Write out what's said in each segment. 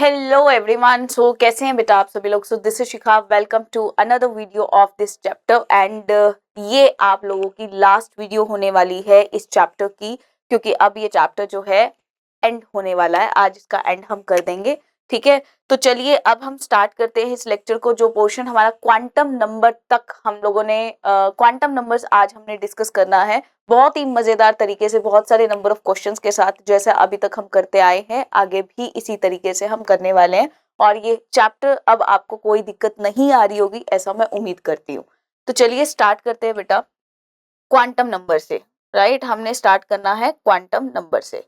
Hello everyone. सो कैसे हैं बेटा आप सभी लोग। So this is Shikha, welcome to another video of this chapter and ये आप लोगों की लास्ट वीडियो होने वाली है इस चैप्टर की, क्योंकि अब ये चैप्टर जो है एंड होने वाला है। आज इसका एंड हम कर देंगे, ठीक है। तो चलिए अब हम स्टार्ट करते हैं इस लेक्चर को। जो पोर्शन हमारा क्वांटम नंबर तक हम लोगों ने क्वांटम नंबर्स आज हमने डिस्कस करना है बहुत ही मजेदार तरीके से, बहुत सारे नंबर ऑफ क्वेश्चंस के साथ, जैसा अभी तक हम करते आए हैं आगे भी इसी तरीके से हम करने वाले हैं। और ये चैप्टर अब आपको कोई दिक्कत नहीं आ रही होगी, ऐसा मैं उम्मीद करती हूँ। तो चलिए स्टार्ट करते हैं बेटा क्वांटम नंबर से। राइट, हमने स्टार्ट करना है क्वांटम नंबर से।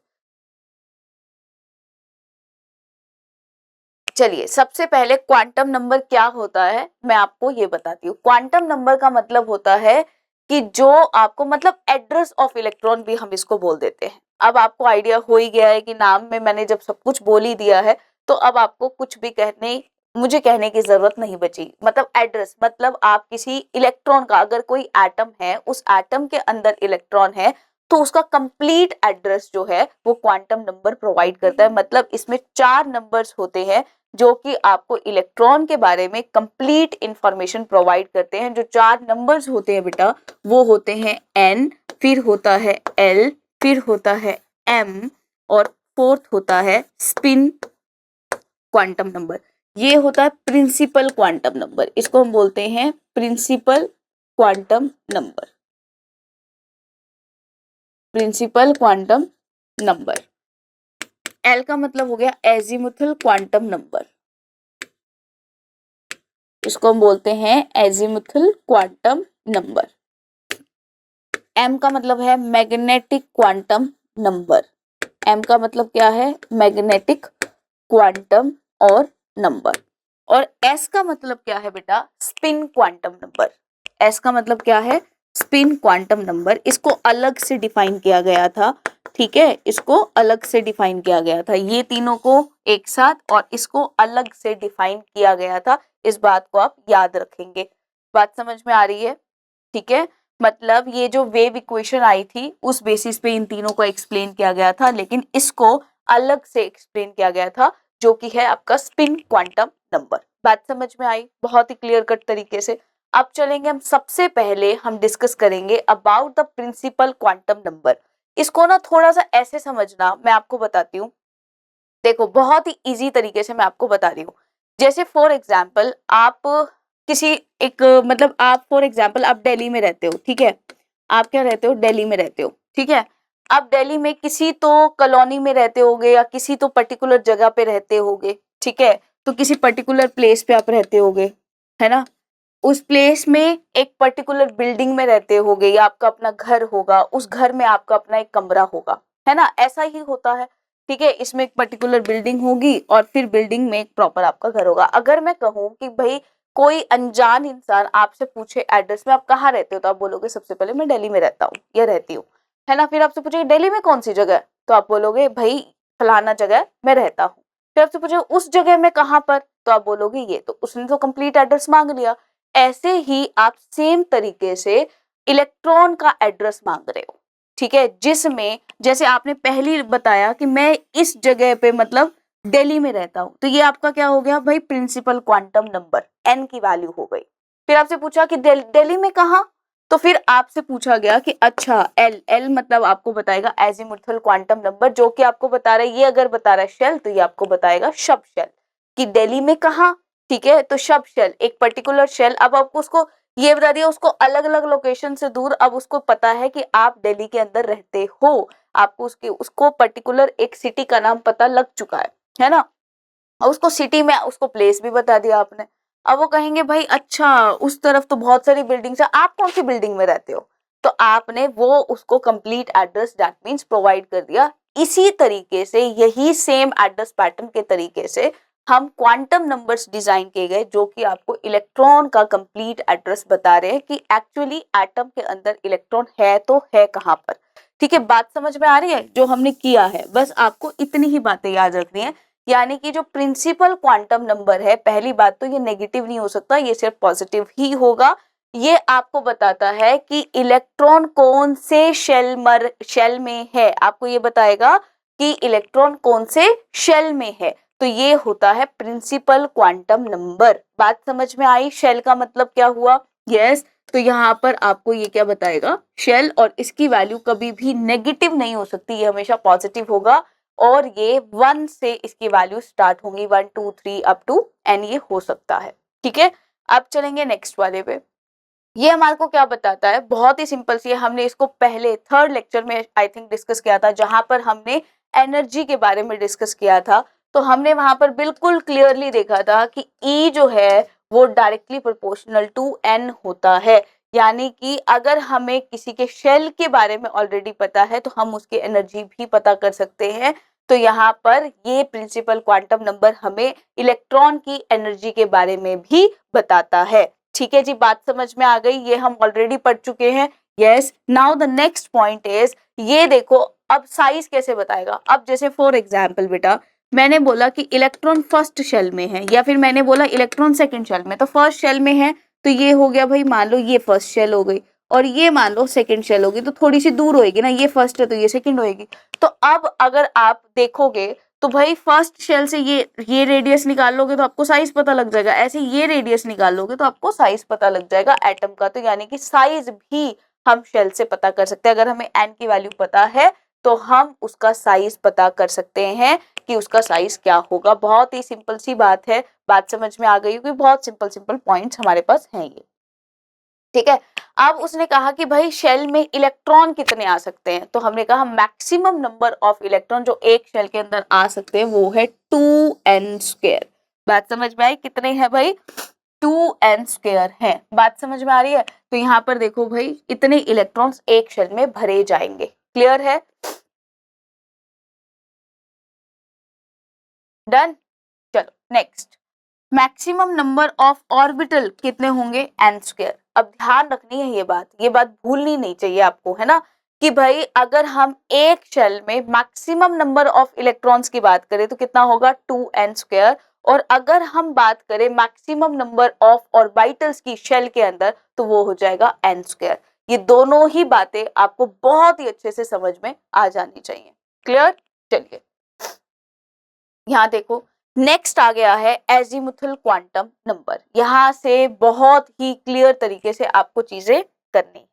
चलिए सबसे पहले क्वांटम नंबर क्या होता है मैं आपको ये बताती हूँ। क्वांटम नंबर का मतलब होता है कि जो आपको मतलब एड्रेस ऑफ इलेक्ट्रॉन भी हम इसको बोल देते हैं। अब आपको आइडिया हो ही गया है कि नाम में मैंने जब सब कुछ बोल ही दिया है तो अब आपको कुछ भी मुझे कहने की जरूरत नहीं बची। मतलब एड्रेस मतलब आप किसी इलेक्ट्रॉन का, अगर कोई एटम है उस एटम के अंदर इलेक्ट्रॉन है तो उसका कंप्लीट एड्रेस जो है वो क्वांटम नंबर प्रोवाइड करता है। मतलब इसमें 4 नंबर्स होते हैं जो कि आपको इलेक्ट्रॉन के बारे में कंप्लीट इंफॉर्मेशन प्रोवाइड करते हैं। जो 4 नंबर्स होते हैं बेटा वो होते हैं n, फिर होता है l, फिर होता है m और फोर्थ होता है स्पिन क्वांटम नंबर। ये होता है प्रिंसिपल क्वांटम नंबर, इसको हम बोलते हैं principal quantum number. Principal quantum number. L का मतलब हो गया एजीमुथल क्वांटम नंबर, इसको हम बोलते हैं एजीमुथल क्वांटम नंबर। एम का मतलब है मैग्नेटिक क्वांटम नंबर। एम का मतलब क्या है? मैग्नेटिक क्वांटम और नंबर। और एस का मतलब क्या है बेटा? Spin quantum number. एस का मतलब क्या है? Spin quantum number. इसको अलग से डिफाइन किया गया था, ठीक है, इसको अलग से डिफाइन किया गया था। ये तीनों को एक साथ और इसको अलग से डिफाइन किया गया था। इस बात को आप याद रखेंगे। बात समझ में आ रही है? ठीक है, मतलब ये जो वेव इक्वेशन आई थी उस बेसिस पे इन तीनों को एक्सप्लेन किया गया था, लेकिन इसको अलग से एक्सप्लेन किया गया था जो कि है आपका स्पिन क्वांटम नंबर। बात समझ में आई बहुत ही क्लियर कट तरीके से। अब चलेंगे हम, सबसे पहले हम डिस्कस करेंगे about the principal quantum number. इसको ना थोड़ा सा ऐसे समझना, मैं आपको बताती हूँ। देखो बहुत ही इजी तरीके से मैं आपको बता रही हूँ। जैसे फॉर एग्जाम्पल आप किसी एक मतलब आप फॉर एग्जाम्पल आप दिल्ली में रहते हो, ठीक है। आप क्या रहते हो? दिल्ली में रहते हो, ठीक है। आप दिल्ली में किसी तो कॉलोनी में रहते होगे या किसी तो पर्टिकुलर जगह पे रहते होगे, ठीक है। तो किसी पर्टिकुलर प्लेस पे आप रहते होगे, है ना। उस प्लेस में एक पर्टिकुलर बिल्डिंग में रहते होगे या आपका अपना घर होगा, उस घर में आपका अपना एक कमरा होगा, है ना। ऐसा ही होता है, ठीक है। इसमें एक पर्टिकुलर बिल्डिंग होगी और फिर बिल्डिंग में एक प्रॉपर आपका घर होगा। अगर मैं कहूँ कि भाई कोई अनजान इंसान आपसे पूछे एड्रेस में आप कहाँ रहते हो, तो आप बोलोगे सबसे पहले मैं दिल्ली में रहता हूँ या रहती हूँ, है ना। फिर आपसे पूछे दिल्ली में कौन सी जगह, तो आप बोलोगे भाई फलाना जगह मैं रहता हूँ। फिर आपसे पूछे उस जगह में कहाँ पर, तो आप बोलोगे ये। तो उसने तो कंप्लीट एड्रेस मांग लिया। ऐसे ही आप सेम तरीके से इलेक्ट्रॉन का एड्रेस मांग रहे हो, ठीक है। जिसमें जैसे आपने पहले बताया कि मैं इस जगह पे मतलब दिल्ली में रहता हूं, तो ये आपका क्या हो गया भाई? प्रिंसिपल क्वांटम नंबर, n की वैल्यू हो गई। फिर आपसे पूछा कि दिल्ली में कहाँ, तो फिर आपसे पूछा गया कि अच्छा l मतलब आपको बताएगा एजीमुथल क्वांटम नंबर, जो कि आपको बता रहा है, ये अगर बता रहा है शेल तो ये आपको बताएगा शब शेल कि दिल्ली में कहाँ, ठीक है। तो शब शेल एक पर्टिकुलर शेल। अब आपको उसको ये बता दिया, उसको अलग अलग लोकेशन से दूर, अब उसको पता है कि आप दिल्ली के अंदर रहते हो, आपको उसको पर्टिकुलर एक सिटी का नाम पता लग चुका है ना। और उसको सिटी में उसको प्लेस भी बता दिया आपने। अब वो कहेंगे भाई अच्छा उस तरफ तो बहुत सारी बिल्डिंग्स है, आप कौन सी बिल्डिंग में रहते हो, तो आपने वो उसको complete address that means provide कर दिया। इसी तरीके से यही सेम एड्रेस पैटर्न के तरीके से हम क्वांटम नंबर्स डिजाइन किए गए जो कि आपको इलेक्ट्रॉन का कंप्लीट एड्रेस बता रहे हैं कि एक्चुअली एटम के अंदर इलेक्ट्रॉन है तो है कहाँ पर। ठीक है, बात समझ में आ रही है? जो हमने किया है बस आपको इतनी ही बातें याद रखनी है। यानी कि जो प्रिंसिपल क्वांटम नंबर है, पहली बात तो ये नेगेटिव नहीं हो सकता, ये सिर्फ पॉजिटिव ही होगा। ये आपको बताता है कि इलेक्ट्रॉन कौन से शेल में है, आपको ये बताएगा कि इलेक्ट्रॉन कौन से शेल में है। तो ये होता है प्रिंसिपल क्वांटम नंबर। बात समझ में आई? शेल का मतलब क्या हुआ? यस तो यहाँ पर आपको ये क्या बताएगा? शेल, और इसकी वैल्यू कभी भी नेगेटिव नहीं हो सकती, ये हमेशा पॉजिटिव होगा, और ये 1 से इसकी वैल्यू स्टार्ट होंगी, 1 2 3 अप टू n ये हो सकता है। ठीक है, अब चलेंगे नेक्स्ट वाले पे। ये हमारे को क्या बताता है? बहुत ही सिंपल सी है, हमने इसको पहले 3rd लेक्चर में आई थिंक डिस्कस किया था, जहां पर हमने एनर्जी के बारे में डिस्कस किया था। तो हमने वहां पर बिल्कुल क्लियरली देखा था कि E जो है वो डायरेक्टली प्रोपोर्शनल टू n होता है, यानी कि अगर हमें किसी के शेल के बारे में ऑलरेडी पता है तो हम उसकी एनर्जी भी पता कर सकते हैं। तो यहाँ पर ये प्रिंसिपल क्वांटम नंबर हमें इलेक्ट्रॉन की एनर्जी के बारे में भी बताता है। ठीक है जी, बात समझ में आ गई? ये हम ऑलरेडी पढ़ चुके हैं। Yes, now the next point is, ये देखो अब साइज कैसे बताएगा। अब जैसे फॉर एग्जांपल बेटा मैंने बोला कि इलेक्ट्रॉन फर्स्ट शेल में है, या फिर मैंने बोला इलेक्ट्रॉन सेकंड शेल में, तो फर्स्ट शेल में है तो ये हो गया भाई, मान लो ये फर्स्ट शेल हो गई, और ये मान लो सेकंड शेल होगी, तो थोड़ी सी दूर होएगी ना, ये फर्स्ट है तो ये सेकंड होएगी। तो अब अगर आप देखोगे तो भाई फर्स्ट शेल से ये रेडियस निकाल लोगे तो आपको साइज पता लग जाएगा, ऐसे ये रेडियस निकाल लोगे तो आपको साइज पता लग जाएगा एटम का। तो यानी कि साइज भी हम शेल से पता कर सकते हैं। अगर हमें n की वैल्यू पता है तो हम उसका साइज पता कर सकते हैं कि उसका साइज क्या होगा। बहुत ही सिंपल सी बात है, बात समझ में आ गई होगी? बहुत सिंपल पॉइंट्स हमारे पास हैं ये। ठीक है, अब उसने कहा कि भाई शेल में इलेक्ट्रॉन कितने आ सकते हैं, तो हमने कहा मैक्सिमम नंबर ऑफ इलेक्ट्रॉन जो एक शेल के अंदर आ सकते हैं वो है 2n²। बात समझ में आई? कितने हैं भाई? 2n² है। बात समझ में आ रही है? तो यहाँ पर देखो भाई इतने इलेक्ट्रॉन्स एक शेल में भरे जाएंगे। क्लियर है? डन। चलो next, maximum number of orbital कितने होंगे? n²। अब ध्यान रखनी है ये बात भूलनी नहीं चाहिए आपको, है ना, कि भाई अगर हम एक शेल में मैक्सिमम नंबर ऑफ इलेक्ट्रॉन्स की बात करें तो कितना होगा? 2n²। और अगर हम बात करें मैक्सिमम नंबर ऑफ ऑर्बिटल्स की शेल के अंदर तो वो हो जाएगा n²। ये दोनों ही बातें आपको बहुत ही अच्छे से समझ में आ जानी चाहिए। क्लियर? चलिए यहाँ देखो नेक्स्ट आ गया है एजीमुथल क्वांटम नंबर। यहां से बहुत ही क्लियर तरीके से आपको चीजें करनी है।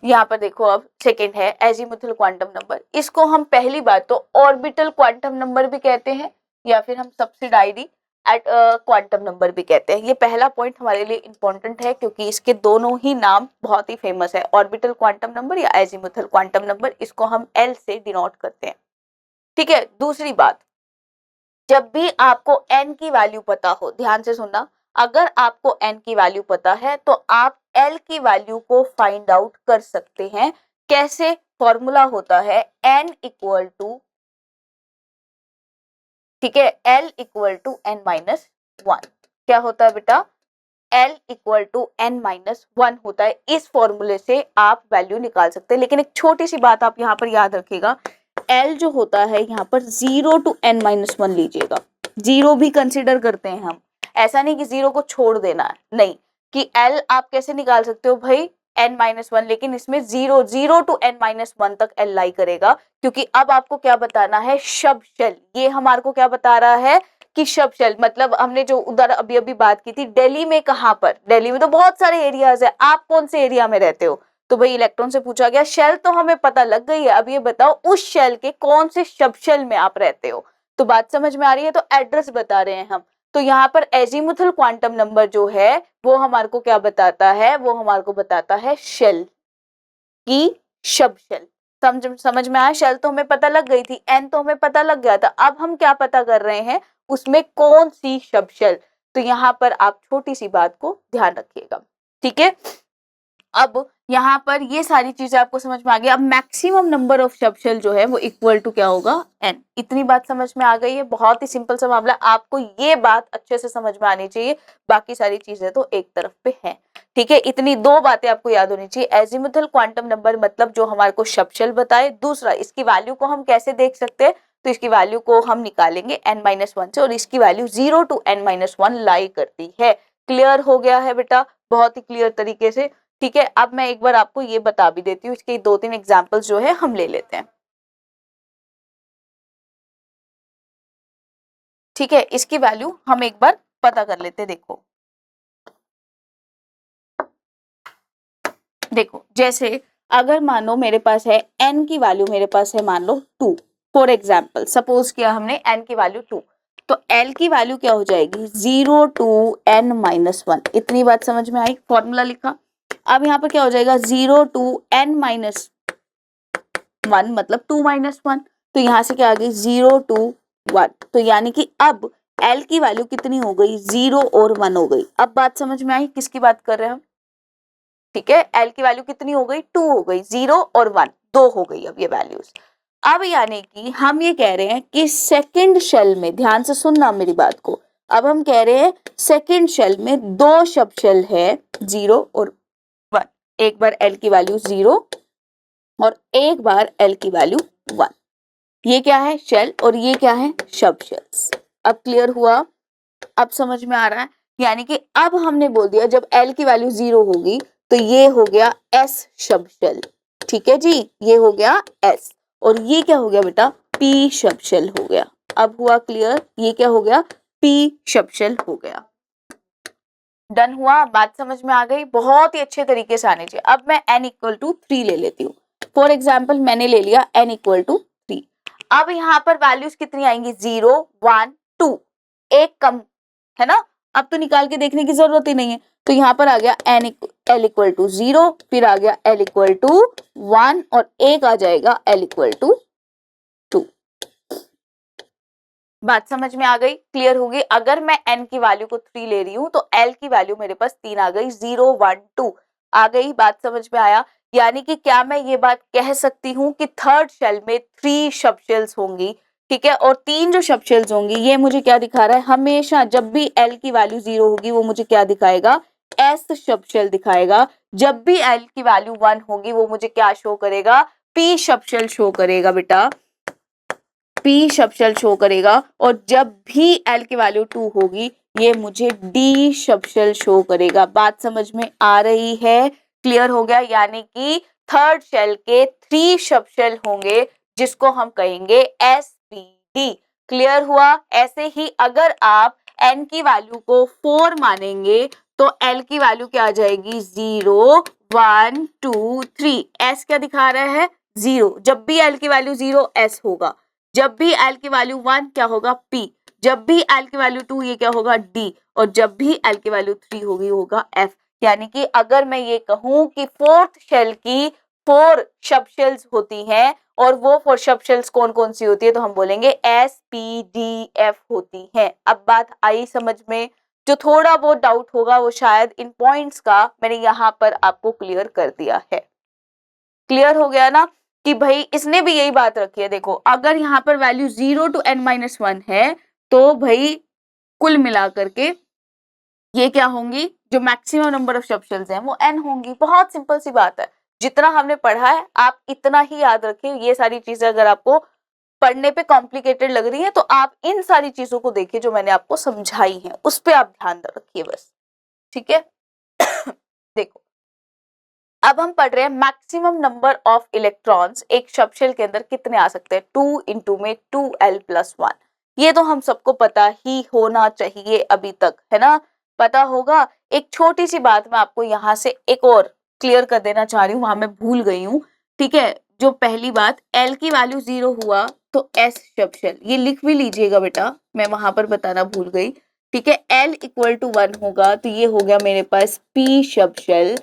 यहाँ पर देखो अब सेकंड है एजीमुथल क्वांटम नंबर। इसको हम पहली बात तो ऑर्बिटल क्वांटम नंबर भी कहते हैं, या फिर हम सब्सिडायरी एट क्वांटम नंबर भी कहते हैं। ये पहला पॉइंट हमारे लिए इंपॉर्टेंट है क्योंकि इसके दोनों ही नाम बहुत ही फेमस है, ऑर्बिटल क्वांटम नंबर या एजीमुथल क्वांटम नंबर। इसको हम एल से डिनोट करते हैं। ठीक है, दूसरी बात, जब भी आपको n की वैल्यू पता हो, ध्यान से सुनना, अगर आपको n की वैल्यू पता है तो आप l की वैल्यू को फाइंड आउट कर सकते हैं। कैसे? फॉर्मूला होता है n इक्वल टू, ठीक है, l इक्वल टू n-1। क्या होता है बेटा? l इक्वल टू n-1 होता है। इस फॉर्मूले से आप वैल्यू निकाल सकते हैं। लेकिन एक छोटी सी बात आप यहाँ पर याद रखिएगा, L जो होता है यहाँ पर 0 to n-1 लीजिएगा। 0 भी कंसिडर करते हैं हम, ऐसा नहीं कि 0 को छोड़ देना है, नहीं, कि L आप कैसे निकाल सकते हो भाई? n-1, लेकिन इसमें 0 to n-1 तक L लाई करेगा, क्योंकि अब आपको क्या बताना है? शब्द शेल। ये हमारे को क्या बता रहा है कि शब्द शेल, मतलब हमने जो उधर अभी अभी बात की थी दिल्ली में, कहाँ पर? दिल्ली में तो बहुत सारे एरियाज है, आप कौन से एरिया में रहते हो? तो भाई इलेक्ट्रॉन से पूछा गया, शेल तो हमें पता लग गई है, अब ये बताओ उस शेल के कौन से सब शेल में आप रहते हो। तो बात समझ में आ रही है? तो एड्रेस बता रहे हैं हम। तो यहाँ पर एजीमुथल क्वांटम नंबर जो है वो हमारे को क्या बताता है? वो हमारे को बताता है शेल की सब शेल। समझ में आया? शेल तो हमें पता लग गई थी, एन तो हमें पता लग गया था, अब हम क्या पता कर रहे हैं? उसमें कौन सी सब शेल। तो यहाँ पर आप छोटी सी बात को ध्यान रखिएगा। ठीक है, अब यहाँ पर ये सारी चीजें आपको समझ में आ गई। अब maximum number of subshell जो है वो इक्वल टू क्या होगा? n। इतनी बात समझ में आ गई है? बहुत ही सिंपल सा मामला, आपको ये बात अच्छे से समझ में आनी चाहिए, बाकी सारी चीजें तो एक तरफ पे हैं। ठीक है, इतनी दो बातें आपको याद होनी चाहिए। एजीमुथल क्वांटम नंबर मतलब जो हमारे को सब शेल बताए, दूसरा इसकी वैल्यू को हम कैसे देख सकते हैं? तो इसकी वैल्यू को हम निकालेंगे n-1 से, और इसकी वैल्यू 0 to n-1 लाई करती है। क्लियर हो गया है बेटा? बहुत ही क्लियर तरीके से। ठीक है, अब मैं एक बार आपको ये बता भी देती हूँ, इसके 2-3 एग्जांपल्स जो है हम ले लेते हैं। ठीक है, इसकी वैल्यू हम एक बार पता कर लेते। देखो जैसे अगर मान लो मेरे पास है n की वैल्यू, मेरे पास है मान लो 2, फॉर एग्जाम्पल सपोज किया हमने n की वैल्यू 2, तो l की वैल्यू क्या हो जाएगी 0 to n-1। इतनी बात समझ में आई, फॉर्मूला लिखा। अब यहाँ पर क्या हो जाएगा 0 to n-1 मतलब 2-1, तो यहाँ से क्या आ गई 0 to 1, तो यानी कि अब l की वैल्यू कितनी हो गई 0 और 1 हो गई। अब बात समझ में आई किसकी बात कर रहे हैं हम, ठीक है। l की वैल्यू कितनी हो गई 2 हो गई, 0 और 1 2 हो गई अब ये वैल्यूज। अब यानी कि हम ये कह रहे हैं कि सेकंड शेल में, ध्यान से सुनना मेरी बात को, अब हम कह रहे हैं सेकंड शेल में दो सब शेल है 0 और 1, एक बार l की वैल्यू 0 और एक बार l की वैल्यू 1। ये क्या है शेल और ये क्या है सब शेल्स। अब क्लियर हुआ, अब समझ में आ रहा है। यानी कि अब हमने बोल दिया जब l की वैल्यू 0 होगी तो ये हो गया s सब शेल, ठीक है जी, ये हो गया s, और ये क्या हो गया बेटा p सब शेल हो गया। अब हुआ क्लियर, ये क्या हो गया p सब शेल हो गया। डन हुआ, बात समझ में आ गई, बहुत ही अच्छे तरीके से आने चाहिए। अब मैं n इक्वल टू 3 ले लेती हूँ, फॉर एग्जाम्पल मैंने ले लिया n इक्वल टू 3। अब यहाँ पर वैल्यूज कितनी आएंगी 0 1 2, एक कम है ना, अब तो निकाल के देखने की जरूरत ही नहीं है। तो यहाँ पर आ गया l इक्वल टू 0, फिर आ गया l इक्वल टू 1 और एक आ जाएगा l इक्वल टू 2। बात समझ में आ गई, क्लियर होगी। अगर मैं n की वैल्यू को 3 ले रही हूँ तो l की वैल्यू मेरे पास 3 आ गई, 0 1 2 आ गई। बात समझ में आया। यानी कि क्या मैं ये बात कह सकती हूँ कि थर्ड शेल में 3 सब शेल्स होंगी, ठीक है, और 3 जो सब शेल्स होंगी ये मुझे क्या दिखा रहा है, हमेशा जब भी l की वैल्यू 0 होगी वो मुझे क्या दिखाएगा s सब शेल दिखाएगा। जब भी l की वैल्यू 1 होगी वो मुझे क्या शो करेगा p सब शेल शो करेगा बेटा, p सब शेल शो करेगा। और जब भी l की वैल्यू 2 होगी ये मुझे d सब शेल शो करेगा। बात समझ में आ रही है, क्लियर हो गया। यानी कि थर्ड शेल के 3 सब शेल होंगे जिसको हम कहेंगे SPD। क्लियर हुआ। ऐसे ही अगर आप n की वैल्यू को 4 मानेंगे तो l की वैल्यू क्या आ जाएगी 0 1 2 3, s क्या दिखा रहा है 0, जब भी l की वैल्यू 0 s होगा, जब भी l की वैल्यू 1 क्या होगा p, जब भी l की वैल्यू 2 ये क्या होगा d, और जब भी l की वैल्यू 3 होगी होगा f। यानी कि अगर मैं ये कहूं कि फोर्थ शेल की 4 सब शेल्स होती हैं और वो 4 सब शेल्स कौन कौन सी होती है तो हम बोलेंगे s p d f होती हैं। अब बात आई समझ में, जो थोड़ा बहुत डाउट होगा वो शायद इन पॉइंट्स का मैंने यहाँ पर आपको क्लियर कर दिया है। क्लियर हो गया ना कि भाई इसने भी यही बात रखी है। देखो अगर यहाँ पर वैल्यू 0 to n-1 है तो भाई कुल मिलाकर के ये क्या होंगी, जो मैक्सिमम नंबर ऑफ सब शेल्स हैं वो n होंगी। बहुत सिंपल सी बात है, जितना हमने पढ़ा है आप इतना ही याद रखें। ये सारी चीजें अगर आपको पढ़ने पे कॉम्प्लिकेटेड लग रही है तो आप इन सारी चीजों को देखिए जो मैंने आपको समझाई है, उस पर आप ध्यान रखिए बस, ठीक है। देखो अब हम पढ़ रहे हैं मैक्सिमम नंबर ऑफ इलेक्ट्रॉन्स एक सब शेल के अंदर कितने आ सकते हैं, 2 into में 2l+1। ये तो हम सबको पता ही होना चाहिए अभी तक, है ना, पता होगा। एक छोटी सी बात मैं आपको यहाँ से एक और क्लियर कर देना चाह रही हूँ, वहां मैं भूल गई हूँ, ठीक है। जो पहली बात l की वैल्यू 0 हुआ तो s सब शेल, ये लिख भी लीजिएगा बेटा, मैं वहां पर बताना भूल गई, ठीक है। l इक्वल टू 1 होगा तो ये हो गया मेरे पास p सब शेल,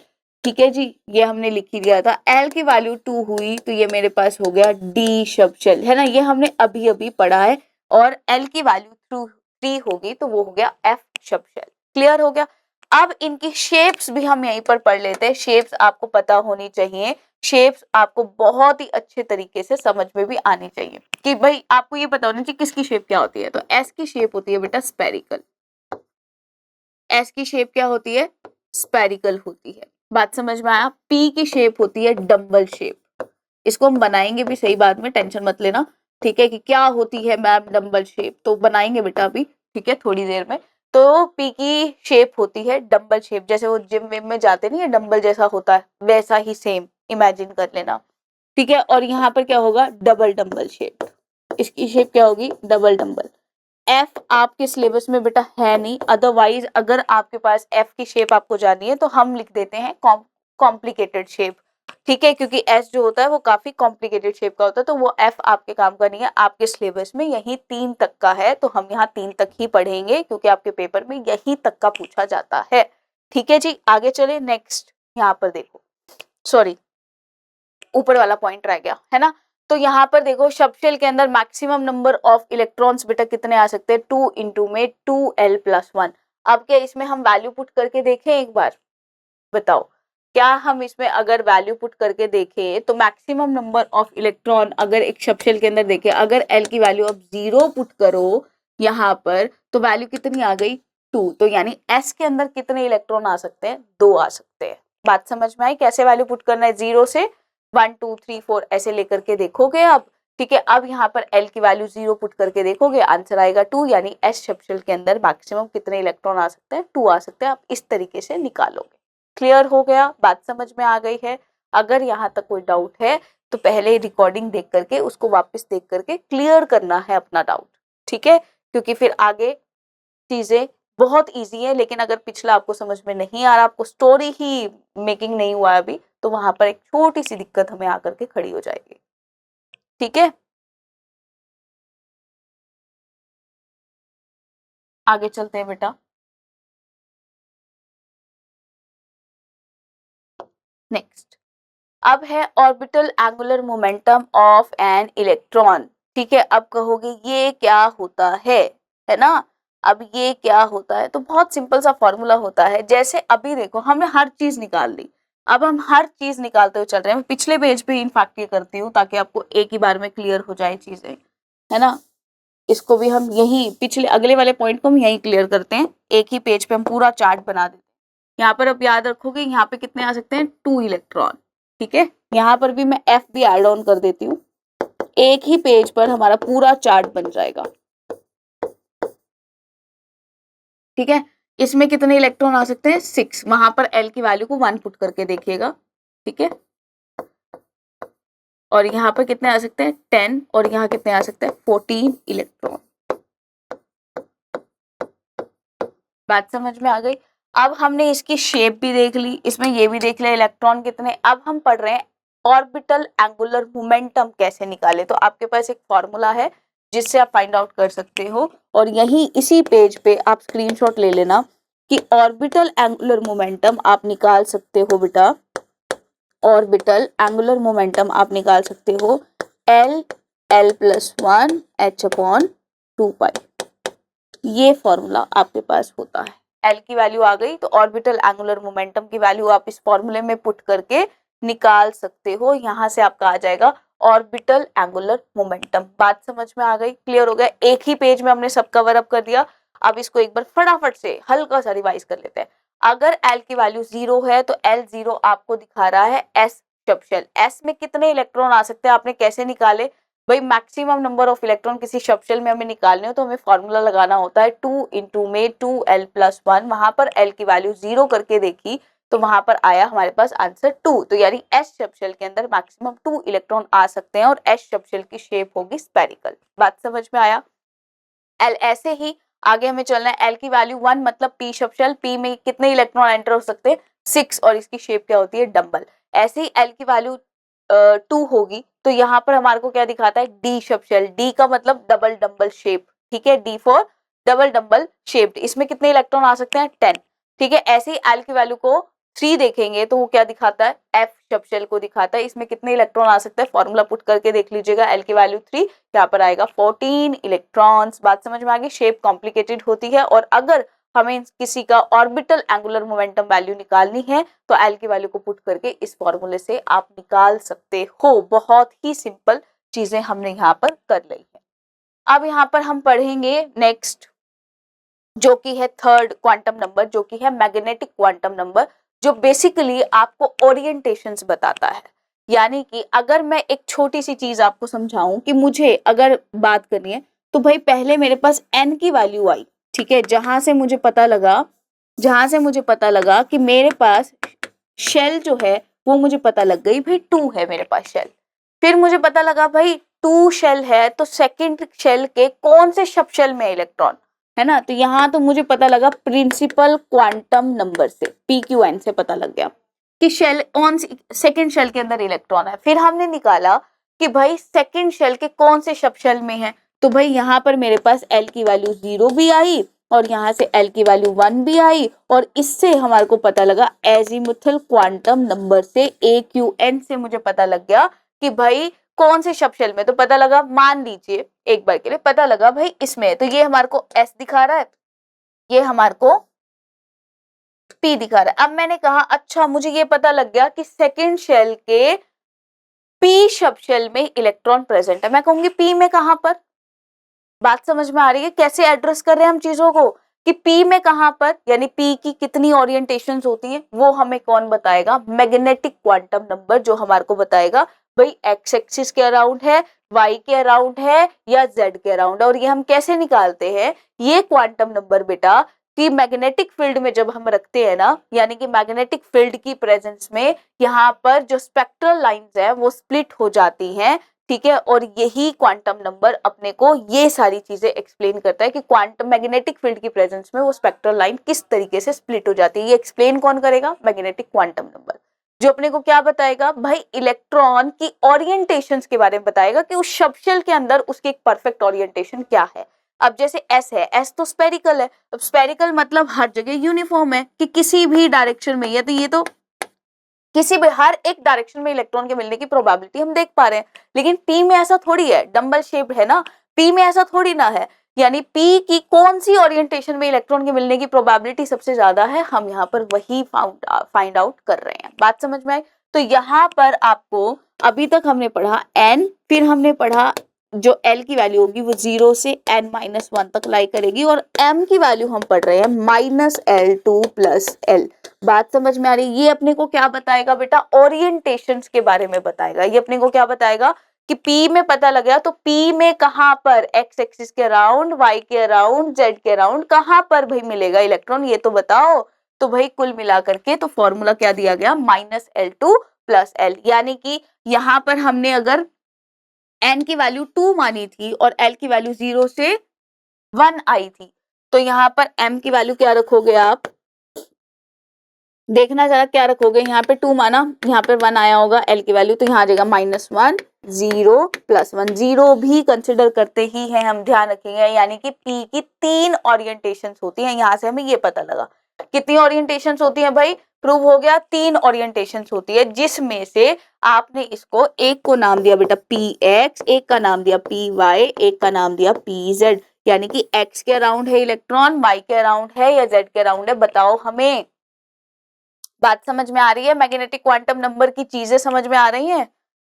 ठीक है जी, ये हमने लिख ही दिया था। l की वैल्यू 2 हुई तो ये मेरे पास हो गया d सब शेल, है ना, ये हमने अभी अभी पढ़ा है। और l की वैल्यू 3 होगी तो वो हो गया f सब शेल। क्लियर हो गया। अब इनकी शेप्स भी हम यहीं पर पढ़ लेते हैं, शेप्स आपको पता होनी चाहिए, शेप्स आपको बहुत ही अच्छे तरीके से समझ में भी आनी चाहिए कि भाई आपको ये पता होना चाहिए किसकी शेप क्या होती है। तो s की शेप होती है बेटा स्पेरिकल, s की शेप क्या होती है स्पेरिकल होती है। बात समझ में आया। p की शेप होती है डम्बल शेप, इसको हम बनाएंगे भी सही, बाद में टेंशन मत लेना, ठीक है, कि क्या होती है मैम डम्बल शेप, तो बनाएंगे बेटा अभी, ठीक है, थोड़ी देर में। तो p की शेप होती है डम्बल शेप, जैसे वो जिम विम में जाते नहीं है डम्बल जैसा होता है वैसा ही सेम इमेजिन कर लेना, ठीक है। और यहाँ पर क्या होगा डबल डम्बल शेप, इसकी शेप क्या होगी डबल डम्बल। एफ आपके सिलेबस में बेटा है नहीं, अदरवाइज अगर आपके पास एफ की शेप आपको जाननी है तो हम लिख देते हैं कॉम्प्लिकेटेड शेप, ठीक है, क्योंकि एस जो होता है वो काफी कॉम्प्लिकेटेड शेप का होता है, तो वो एफ आपके काम का नहीं है। आपके सिलेबस में यही 3 तक का है, तो हम यहाँ 3 तक ही पढ़ेंगे क्योंकि आपके पेपर में यही तक का पूछा जाता है, ठीक है जी। आगे चले, नेक्स्ट यहाँ पर देखो, सॉरी ऊपर वाला पॉइंट रह गया है ना। तो यहाँ पर देखो सब शेल के अंदर मैक्सिमम नंबर ऑफ इलेक्ट्रॉन्स बेटा कितने आ सकते हैं, 2 इंटू में 2l+1। अब क्या इसमें हम वैल्यू पुट करके देखें एक बार, बताओ क्या हम इसमें अगर वैल्यू पुट करके देखें तो मैक्सिमम नंबर ऑफ इलेक्ट्रॉन अगर एक सब शेल के अंदर देखें, अगर l की वैल्यू अब 0 पुट करो यहाँ पर तो वैल्यू कितनी आ गई 2, तो यानी s के अंदर कितने इलेक्ट्रॉन आ सकते हैं, 2 आ सकते हैं। बात समझ में आई कैसे वैल्यू पुट करना है, 0 से 1 2 3 4 ऐसे लेकर के देखोगे आप, ठीक है। अब यहाँ पर L की वैल्यू 0 पुट करके देखोगे, आंसर आएगा 2, यानी S सब शेल के अंदर मैक्सिमम कितने इलेक्ट्रॉन आ सकते हैं, 2 आ सकते हैं। आप इस तरीके से निकालोगे। क्लियर हो गया, बात समझ में आ गई है। अगर यहाँ तक कोई डाउट है तो पहले रिकॉर्डिंग देख करके उसको वापस देख करके क्लियर करना है अपना डाउट, ठीक है, क्योंकि फिर आगे चीजें बहुत इजी है। लेकिन अगर पिछला आपको समझ में नहीं आ रहा, आपको स्टोरी ही मेकिंग नहीं हुआ अभी, तो वहां पर एक छोटी सी दिक्कत हमें आकर के खड़ी हो जाएगी, ठीक है। आगे चलते हैं बेटा, नेक्स्ट अब है orbital angular momentum of an electron, ठीक है। अब कहोगे ये क्या होता है ना। अब ये क्या होता है, तो बहुत सिंपल सा फॉर्मूला होता है। जैसे अभी देखो हमने हर चीज निकाल ली, अब हम हर चीज निकालते हुए चल रहे हैं। मैं पिछले पेज पे इनफैक्ट ये करती हूँ ताकि आपको एक ही बार में क्लियर हो जाए चीजें, है ना। इसको भी हम यही पिछले अगले वाले पॉइंट को हम यही क्लियर करते हैं, एक ही पेज पे हम पूरा चार्ट बना देते हैं। यहाँ पर अब याद रखोगे यहाँ पे कितने आ सकते हैं, 2 इलेक्ट्रॉन, ठीक है। यहाँ पर भी मैं एफ भी ऐड ऑन कर देती हूँ, एक ही पेज पर हमारा पूरा चार्ट बन जाएगा, ठीक है। इसमें कितने इलेक्ट्रॉन आ सकते हैं, 6। वहां पर एल की वैल्यू को 1 पुट करके देखिएगा, ठीक है। और यहाँ पर कितने आ सकते हैं, 10, और यहाँ कितने आ सकते हैं, 14 इलेक्ट्रॉन। बात समझ में आ गई। अब हमने इसकी शेप भी देख ली, इसमें ये भी देख लिया इलेक्ट्रॉन कितने। अब हम पढ़ रहे हैं ऑर्बिटल एंगुलर मोमेंटम कैसे निकाले। तो आपके पास एक फॉर्मूला है जिससे आप फाइंड आउट कर सकते हो, और यही इसी पेज पे आप स्क्रीनशॉट ले लेना कि ऑर्बिटल एंगुलर मोमेंटम आप निकाल सकते हो बेटा। ऑर्बिटल एंगुलर मोमेंटम आप निकाल सकते हो l+1 h/2π। ये फॉर्मूला आपके पास होता है। एल की वैल्यू आ गई तो ऑर्बिटल एंगुलर मोमेंटम की वैल्यू आप इस फॉर्मूले में पुट करके निकाल सकते हो। यहां से आपका आ जाएगा ऑर्बिटल एंगुलर मोमेंटम। बात समझ में आ गई, क्लियर हो गया। एक ही पेज में हमने सब कवर अप कर दिया। अब इसको एक बार फटाफट से हल्का सा रिवाइज कर लेते हैं। अगर एल की वैल्यू 0 है तो L0 आपको दिखा रहा है एस सब शेल। एस में कितने इलेक्ट्रॉन आ सकते हैं, आपने कैसे निकाले भाई, मैक्सिमम नंबर ऑफ इलेक्ट्रॉन किसी सब शेल में हमें निकालने हो तो हमें फॉर्मूला लगाना होता है 2 इंटू में 2l+1। वहां पर l की वैल्यू 0 करके देखी तो वहां पर आया हमारे पास आंसर 2। तो यानी एस सब शेल के अंदर मैक्सिमम 2 इलेक्ट्रॉन आ सकते हैं और एस सब शेल की शेप होगी स्फेरिकल। बात समझ में आया। एल ऐसे ही आगे हमें चलना है। एल की वैल्यू 1 मतलब पी सब शेल, पी में कितने इलेक्ट्रॉन एंटर हो सकते हैं, 6, और इसकी शेप क्या होती है, डम्बल। ऐसे ही एल की वैल्यू 2 होगी तो यहाँ पर हमारे को क्या दिखाता है, डी सब शेल। डी का मतलब डबल डम्बल शेप, ठीक है, D for double dumbbell shaped. इसमें कितने इलेक्ट्रॉन आ सकते हैं, 10, ठीक है। ऐसे ही एल की वैल्यू को 3 देखेंगे तो वो क्या दिखाता है, एफ सब शेल को दिखाता है। इसमें कितने इलेक्ट्रॉन आ सकते हैं, फॉर्मूला पुट करके देख लीजिएगा। एल की वैल्यू 3, यहाँ पर आएगा 14 इलेक्ट्रॉन्स। बात समझ में आ गई। शेप कॉम्प्लिकेटेड होती है, और अगर हमें किसी का ऑर्बिटल एंगुलर मोमेंटम वैल्यू निकालनी है तो एल की वैल्यू को पुट करके इस फॉर्मूले से आप निकाल सकते हो। बहुत ही सिंपल चीजें हमने यहाँ पर कर ली है। अब यहाँ पर हम पढ़ेंगे नेक्स्ट, जो कि है थर्ड क्वांटम नंबर, जो कि है मैग्नेटिक क्वांटम नंबर, जो बेसिकली आपको ओरिएंटेशंस बताता है। यानी कि अगर मैं एक छोटी सी चीज आपको समझाऊं कि मुझे अगर बात करनी है तो भाई पहले मेरे पास n की वैल्यू आई, ठीक है, जहां से मुझे पता लगा कि मेरे पास शेल जो है वो मुझे पता लग गई भाई 2 है मेरे पास शेल। फिर मुझे पता लगा भाई टू शेल है तो सेकंड शेल के कौन से सब शेल में इलेक्ट्रॉन है ना। तो यहाँ तो मुझे पता लगा प्रिंसिपल क्वांटम नंबर से, PQN से पता लग गया कि शेल कौन सी सेकंड शेल के अंदर इलेक्ट्रॉन है। फिर हमने निकाला कि भाई सेकंड शेल के कौन से सब शेल में है। तो भाई यहाँ पर मेरे पास L की वैल्यू 0 भी आई और यहाँ से L की वैल्यू 1 भी आई और इससे हमारे को पता लगा एजीमुथल क्वांटम नंबर से AQN से मुझे पता लग गया कि भाई कौन से सब शेल में। तो पता लगा, मान लीजिए एक बार के लिए पता लगा भाई इसमें है, तो ये हमारे को S दिखा रहा है, ये हमारे को P दिखा रहा है। अब मैंने कहा अच्छा मुझे ये पता लग गया कि सेकेंड शेल के P सब शेल में इलेक्ट्रॉन प्रेजेंट है। मैं कहूंगी P में कहां पर, बात समझ में आ रही है कैसे एड्रेस कर रहे हैं हम चीजों को कि P में कहां पर, यानी P की कितनी ओरिएंटेशंस होती हैं वो हमें कौन बताएगा, मैग्नेटिक क्वांटम नंबर जो हमारे को बताएगा भाई एक्स एक्सिस के अराउंड है, वाई के अराउंड है या जेड के अराउंड है। और ये हम कैसे निकालते हैं, ये क्वांटम नंबर बेटा कि मैग्नेटिक फील्ड में जब हम रखते हैं ना, यानी कि मैग्नेटिक फील्ड की प्रेजेंस में यहाँ पर जो स्पेक्ट्रल लाइंस है वो स्प्लिट हो जाती हैं, ठीक है। और यही क्वांटम नंबर अपने को ये सारी चीजें एक्सप्लेन करता है कि क्वांटम मैग्नेटिक फील्ड की प्रेजेंस में वो स्पेक्ट्रल लाइन किस तरीके से स्प्लिट हो जाती है। ये एक्सप्लेन कौन करेगा, मैग्नेटिक क्वांटम नंबर, जो अपने को क्या बताएगा भाई इलेक्ट्रॉन की ओरिएंटेशंस के बारे में बताएगा कि उस सब शेल के अंदर उसकी एक परफेक्ट ओरिएंटेशन क्या है। अब जैसे S है, S तो स्पेरिकल है, अब स्पेरिकल मतलब हर जगह यूनिफॉर्म है कि किसी भी डायरेक्शन में, या तो ये तो किसी भी हर एक डायरेक्शन में इलेक्ट्रॉन के मिलने की प्रोबेबिलिटी हम देख पा रहे हैं। लेकिन P में ऐसा थोड़ी है, डंबल शेप्ड है ना, P में ऐसा थोड़ी ना है, यानी P की कौन सी ओरिएंटेशन में इलेक्ट्रॉन के मिलने की प्रोबेबिलिटी सबसे ज्यादा है, हम यहाँ पर वही फाइंड आउट कर रहे हैं। बात समझ में आई। तो यहाँ पर आपको अभी तक हमने पढ़ा N, फिर हमने पढ़ा जो L की वैल्यू होगी वो 0 से N-1 तक लाई करेगी और M की वैल्यू हम पढ़ रहे हैं -L2 + L। बात समझ में आ रही है। ये अपने को क्या बताएगा बेटा, ओरिएंटेशंस के बारे में बताएगा। ये अपने को क्या बताएगा कि P में पता लग गया, तो P में कहां पर एक्स एक्सिस के अराउंड, वाई के अराउंड, जेड के अराउंड कहां पर भाई मिलेगा इलेक्ट्रॉन, ये तो बताओ। तो भाई कुल मिला करके तो फॉर्मूला क्या दिया गया, -L2 + L। यानी कि यहां पर हमने अगर N की वैल्यू 2 मानी थी और L की वैल्यू 0 से 1 आई थी, तो यहाँ पर M की वैल्यू क्या रखोगे आप, देखना जरा क्या रखोगे। यहाँ पे 2 माना, यहाँ पे 1 आया होगा L की वैल्यू, तो यहाँ आ जाएगा -1 0 + 1। 0 भी कंसिडर करते ही है हम, ध्यान रखेंगे। यानी कि P की 3 ओरिएंटेशंस होती हैं। यहाँ से हमें ये पता लगा कितनी ओरिएंटेशंस होती हैं भाई, प्रूव हो गया 3 ओरिएंटेशंस होती है, जिसमें से आपने इसको एक को नाम दिया बेटा PX, एक का नाम दिया PY, एक का नाम दिया PZ। यानी कि X के अराउंड है इलेक्ट्रॉन, Y के अराउंड है या Z के अराउंड है, बताओ हमें। बात समझ में आ रही है, मैग्नेटिक क्वांटम नंबर की चीजें समझ में आ रही हैं,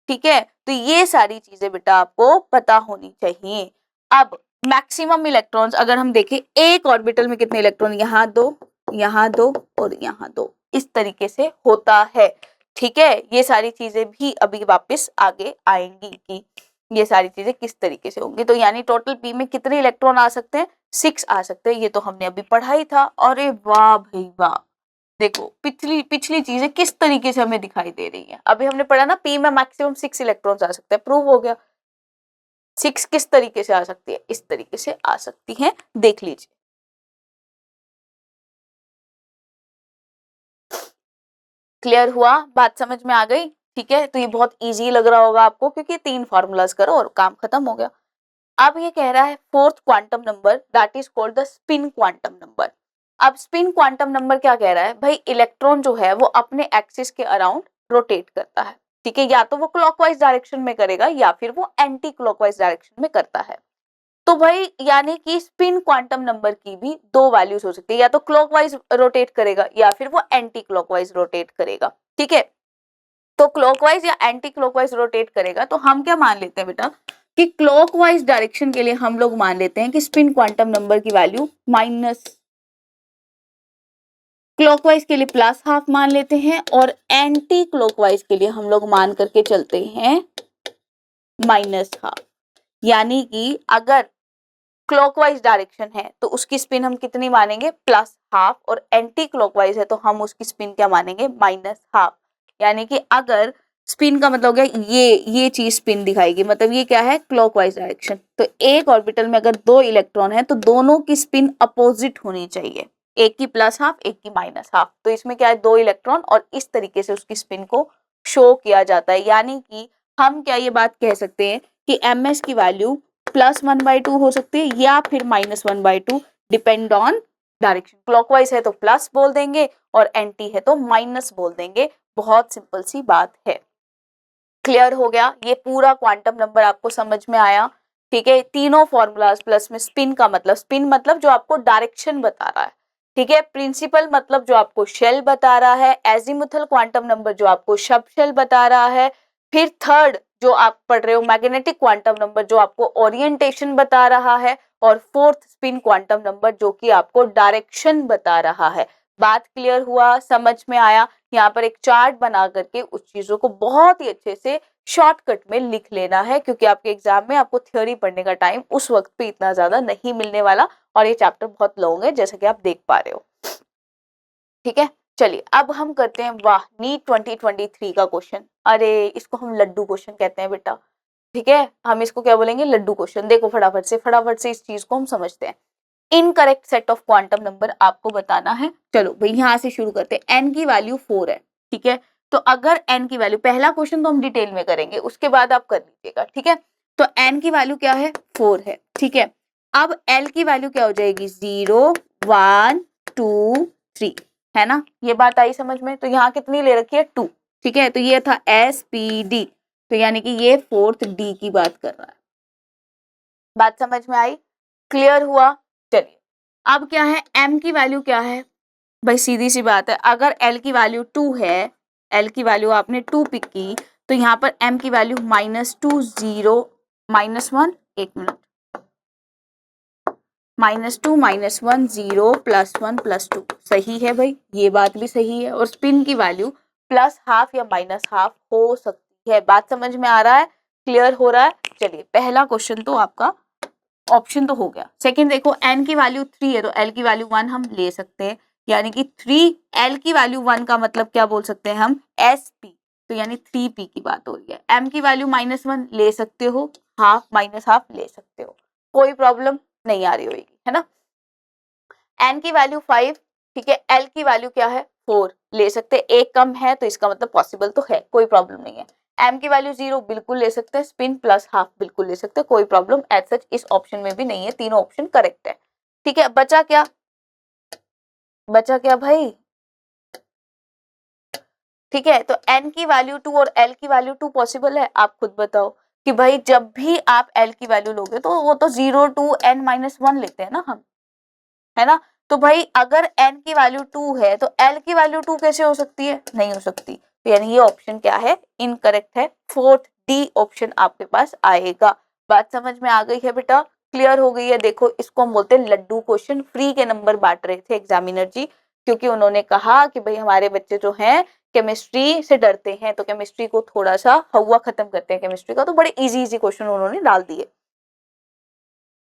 ठीक है। तो ये सारी चीजें बेटा आपको पता होनी चाहिए। अब मैक्सिमम इलेक्ट्रॉन्स अगर हम देखें, एक ऑर्बिटल में कितने इलेक्ट्रॉन, यहाँ 2, यहाँ 2 और यहाँ 2, इस तरीके से होता है, ठीक है। ये सारी चीजें भी अभी वापस आगे आएंगी कि ये सारी चीजें किस तरीके से होंगी। तो यानी टोटल P में कितने इलेक्ट्रॉन आ सकते हैं, 6 आ सकते हैं। ये तो हमने अभी पढ़ा ही था। अरे वाह भाई वाह, देखो पिछली चीजें किस तरीके से हमें दिखाई दे रही है। अभी हमने पढ़ा ना P में मैक्सिमम 6 इलेक्ट्रॉन्स आ सकते हैं, प्रूव हो गया। 6 किस तरीके से आ सकती है, इस तरीके से आ सकती है, देख लीजिए। क्लियर हुआ, बात समझ में आ गई, ठीक है। तो ये बहुत इजी लग रहा होगा आपको क्योंकि 3 फॉर्मूलाज करो और काम खत्म हो गया। अब ये कह रहा है fourth quantum number that is called the spin quantum number. अब स्पिन क्वांटम नंबर क्या कह रहा है भाई, इलेक्ट्रॉन जो है वो अपने एक्सिस के अराउंड रोटेट करता है, ठीक है। या तो वो क्लॉकवाइज डायरेक्शन में करेगा या फिर वो एंटी क्लॉकवाइज डायरेक्शन में करता है। तो भाई यानी कि स्पिन क्वांटम नंबर की भी 2 वैल्यूज हो सकती है, या तो क्लॉकवाइज रोटेट करेगा या फिर वो एंटी क्लॉकवाइज रोटेट करेगा, ठीक है। तो क्लॉकवाइज या एंटी क्लॉकवाइज रोटेट करेगा, तो हम क्या मान लेते हैं बेटा कि क्लॉकवाइज डायरेक्शन के लिए हम लोग मान लेते हैं कि स्पिन क्वांटम नंबर की वैल्यू माइनस, क्लॉकवाइज के लिए +½ मान लेते हैं और एंटी क्लॉकवाइज के लिए हम लोग मान करके चलते हैं -½ यानी कि अगर क्लॉकवाइज डायरेक्शन है तो उसकी स्पिन हम कितनी मानेंगे, +½ और एंटी क्लॉकवाइज है तो हम उसकी स्पिन क्या मानेंगे, -½ यानी कि अगर स्पिन का मतलब हो गया ये चीज स्पिन दिखाएगी, मतलब ये क्या है, क्लॉकवाइज डायरेक्शन। तो एक ऑर्बिटल में अगर दो इलेक्ट्रॉन है तो दोनों की स्पिन अपोजिट होनी चाहिए, एक की प्लस हाफ एक की माइनस हाफ। तो इसमें क्या है, दो इलेक्ट्रॉन और इस तरीके से उसकी स्पिन को शो किया जाता है। यानी कि हम क्या ये बात कह सकते हैं कि ms की वैल्यू +1/2 हो सकती है या फिर -1/2, डिपेंड ऑन डायरेक्शन। क्लॉकवाइज है तो प्लस बोल देंगे और एंटी है तो माइनस बोल देंगे। बहुत सिंपल सी बात है। क्लियर हो गया, ये पूरा क्वांटम नंबर आपको समझ में आया। ठीक है, तीनों फॉर्मूलाज प्लस में स्पिन का मतलब, स्पिन मतलब जो आपको डायरेक्शन बता रहा है। ठीक है, प्रिंसिपल मतलब जो आपको शेल बता रहा है, एजीमुथल क्वांटम नंबर जो आपको सब शेल बता रहा है, फिर थर्ड जो आप पढ़ रहे हो मैग्नेटिक क्वांटम नंबर जो आपको ओरिएंटेशन बता रहा है, और फोर्थ स्पिन क्वांटम नंबर जो कि आपको डायरेक्शन बता रहा है। बात क्लियर हुआ, समझ में आया। यहाँ पर एक चार्ट बना करके उस चीजों को बहुत ही अच्छे से शॉर्टकट में लिख लेना है, क्योंकि आपके एग्जाम में आपको थ्योरी पढ़ने का टाइम उस वक्त पे इतना ज्यादा नहीं मिलने वाला, और ये चैप्टर बहुत लॉन्ग है जैसा कि आप देख पा रहे हो। ठीक है, चलिए अब हम करते हैं वाह नीट 2023 का क्वेश्चन। अरे इसको हम लड्डू क्वेश्चन कहते हैं बेटा। ठीक है, हम इसको क्या बोलेंगे, लड्डू क्वेश्चन। देखो फटाफट से इस चीज को हम समझते हैं। Incorrect set of quantum number आपको बताना है। चलो भाई यहाँ से शुरू करते हैं। एन की वैल्यू 4 है। ठीक है, तो अगर एन की वैल्यू, पहला क्वेश्चन तो हम डिटेल में करेंगे, उसके बाद आप कर लीजिएगा। ठीक है, तो एन की वैल्यू क्या है, 4 है। ठीक है, अब एल की वैल्यू क्या हो जाएगी, 0 1 2 3, है ना, ये बात आई समझ में। तो यहाँ कितनी ले रखी है, 2। ठीक है, तो ये था SPD, तो यानी कि ये 4th D की बात कर रहा है। बात समझ में आई, क्लियर हुआ। चलिए अब क्या है, m की वैल्यू क्या है भाई, सीधी सी बात है, अगर l की वैल्यू 2 है, l की वैल्यू आपने 2 पिक की, तो यहाँ पर m की वैल्यू -2 0 -1, एक मिनट, -2 -1 0 +1 +2, सही है भाई, ये बात भी सही है। और स्पिन की वैल्यू प्लस हाफ या माइनस हाफ हो सकती है। बात समझ में आ रहा है, क्लियर हो रहा है। चलिए पहला क्वेश्चन तो आपका ऑप्शन तो हो गया। सेकंड देखो, n की वैल्यू 3 है तो l की वैल्यू 1 हम ले सकते हैं, यानी कि 3 l की वैल्यू 1 का मतलब क्या बोल सकते हैं हम, sp, तो यानी 3p की बात हो रही है। m की वैल्यू -1 ले सकते हो, हाफ माइनस हाफ ले सकते हो, कोई प्रॉब्लम नहीं आ रही होगी, है ना। n की वैल्यू 5, ठीक है, l की वैल्यू क्या है, 4 ले सकते हैं, एक कम है तो इसका मतलब पॉसिबल तो है, कोई प्रॉब्लम नहीं है। m की वैल्यू 0 बिल्कुल ले सकते हैं, स्पिन प्लस हाफ बिल्कुल ले सकते हैं, कोई प्रॉब्लम एज सच इस ऑप्शन में भी नहीं है, तीनों ऑप्शन करेक्ट है। ठीक है, बचा क्या, बचा क्या भाई, ठीक है, तो n की वैल्यू 2 और l की वैल्यू 2 पॉसिबल है। आप खुद बताओ कि भाई जब भी आप l की वैल्यू लोगे तो वो तो 0 2 n -1 लेते हैं ना हम, है ना। तो भाई अगर n की वैल्यू 2 है तो l की वैल्यू 2 कैसे हो सकती है, नहीं हो सकती। तो यानी ये ऑप्शन क्या है, इनकरेक्ट है, 4th D ऑप्शन आपके पास आएगा। बात समझ में आ गई है बेटा, क्लियर हो गई है। देखो इसको हम बोलते हैं लड्डू क्वेश्चन, फ्री के नंबर बांट रहे थे एग्जामिनर जी, क्योंकि उन्होंने कहा कि भाई हमारे बच्चे जो हैं केमिस्ट्री से डरते हैं, तो केमिस्ट्री को थोड़ा सा हवा खत्म करते हैं केमिस्ट्री का, तो बड़े इजी क्वेश्चन उन्होंने डाल दिए।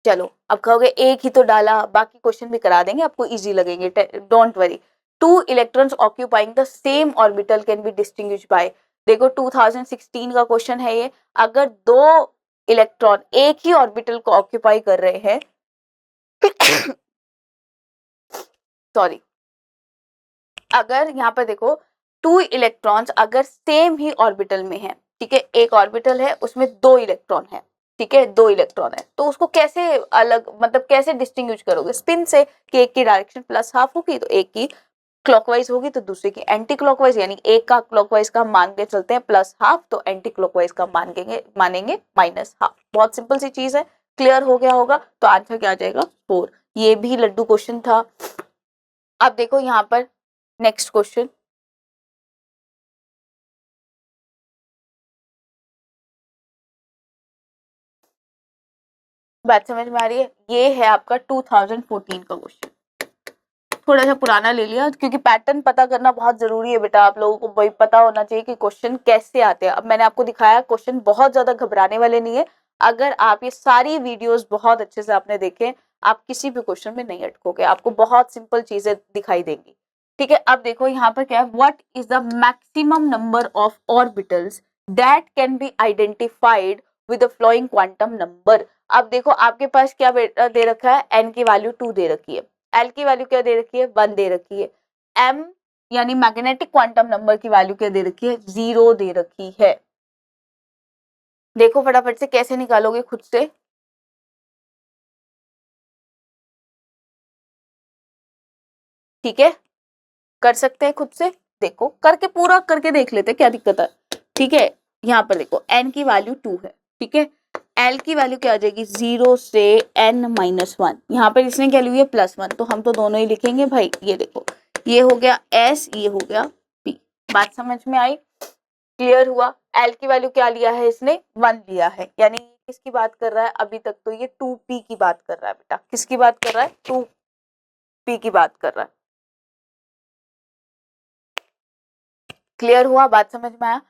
चलो अब कहोगे एक ही तो डाला, बाकी क्वेश्चन भी करा देंगे, आपको इजी लगेंगे, don't worry. 2 electrons occupying the same orbital can be distinguished by, देखो 2016 का क्वेश्चन है ये। अगर दो इलेक्ट्रॉन एक ही ऑर्बिटल को ऑक्यूपाई कर रहे हैं सॉरी, अगर यहाँ पर देखो 2 इलेक्ट्रॉन्स अगर सेम ही ऑर्बिटल में है, ठीक है, एक ऑर्बिटल है उसमें 2 इलेक्ट्रॉन है, ठीक है, 2 इलेक्ट्रॉन है, तो उसको कैसे अलग, मतलब कैसे डिस्टिंग्विश करोगे, स्पिन से, कि एक की डायरेक्शन प्लस हाफ होगी तो एक की क्लॉकवाइज होगी तो दूसरे की एंटी क्लॉकवाइज, यानी एक का क्लॉकवाइज का मान के चलते हैं प्लस हाफ, तो एंटी क्लॉकवाइज का मानेंगे माइनस हाफ। बहुत सिंपल सी चीज है, क्लियर हो गया होगा। तो आंसर क्या आ जाएगा, 4। ये भी लड्डू क्वेश्चन था। अब देखो यहाँ पर नेक्स्ट क्वेश्चन, बात समझ में आ रही है, ये है आपका 2014 का क्वेश्चन, थोड़ा सा पुराना ले लिया, क्योंकि पैटर्न पता करना बहुत जरूरी है बेटा, आप लोगों को वही पता होना चाहिए कि क्वेश्चन कैसे आते हैं। अब मैंने आपको दिखाया क्वेश्चन बहुत ज्यादा घबराने वाले नहीं है, अगर आप ये सारी वीडियोस बहुत अच्छे से आपने देखे, आप किसी भी क्वेश्चन में नहीं अटकोगे, आपको बहुत सिंपल चीजें दिखाई देंगी। ठीक है, अब देखो यहाँ पर क्या है, what is the maximum number of orbitals that can be identified with the flowing quantum number. अब देखो आपके पास क्या दे रखा है, n की वैल्यू 2 दे रखी है, l की वैल्यू क्या दे रखी है, 1 दे रखी है, m यानी मैग्नेटिक क्वांटम नंबर की वैल्यू क्या दे रखी है, 0 दे रखी है। देखो फटाफट से कैसे निकालोगे खुद से। ठीक है, कर सकते हैं खुद से, देखो करके पूरा करके देख लेते हैं क्या दिक्कत है। ठीक है, यहाँ पर देखो n की वैल्यू 2 है, ठीक है, l की वैल्यू क्या आ जाएगी, 0 से n-1, यहाँ पर इसने क्या लिया है +1, तो हम तो दोनों ही लिखेंगे भाई। ये देखो ये हो गया s, ये हो गया p। बात समझ में आई, क्लियर हुआ। l की वैल्यू क्या लिया है इसने, 1 लिया है, यानी किसकी बात कर रहा है अभी तक, तो ये 2p की बात कर रहा है बेटा, किसकी बात कर रहा है, 2p की बात कर रहा है। क्लियर हुआ, बात समझ में आया।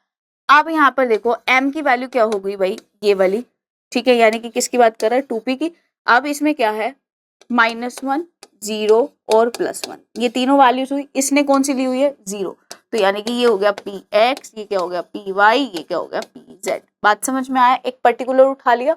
अब यहाँ पर देखो m की वैल्यू क्या हो गई भाई, ये वाली, ठीक है, यानी कि किसकी बात कर रहा है, 2p की। अब इसमें क्या है, -1, 0 और +1, ये तीनों वैल्यूज हुई, इसने कौन सी ली हुई है, 0, तो यानी कि ये हो गया px, ये क्या हो गया py, ये क्या हो गया pz। बात समझ में आया, एक पर्टिकुलर उठा लिया।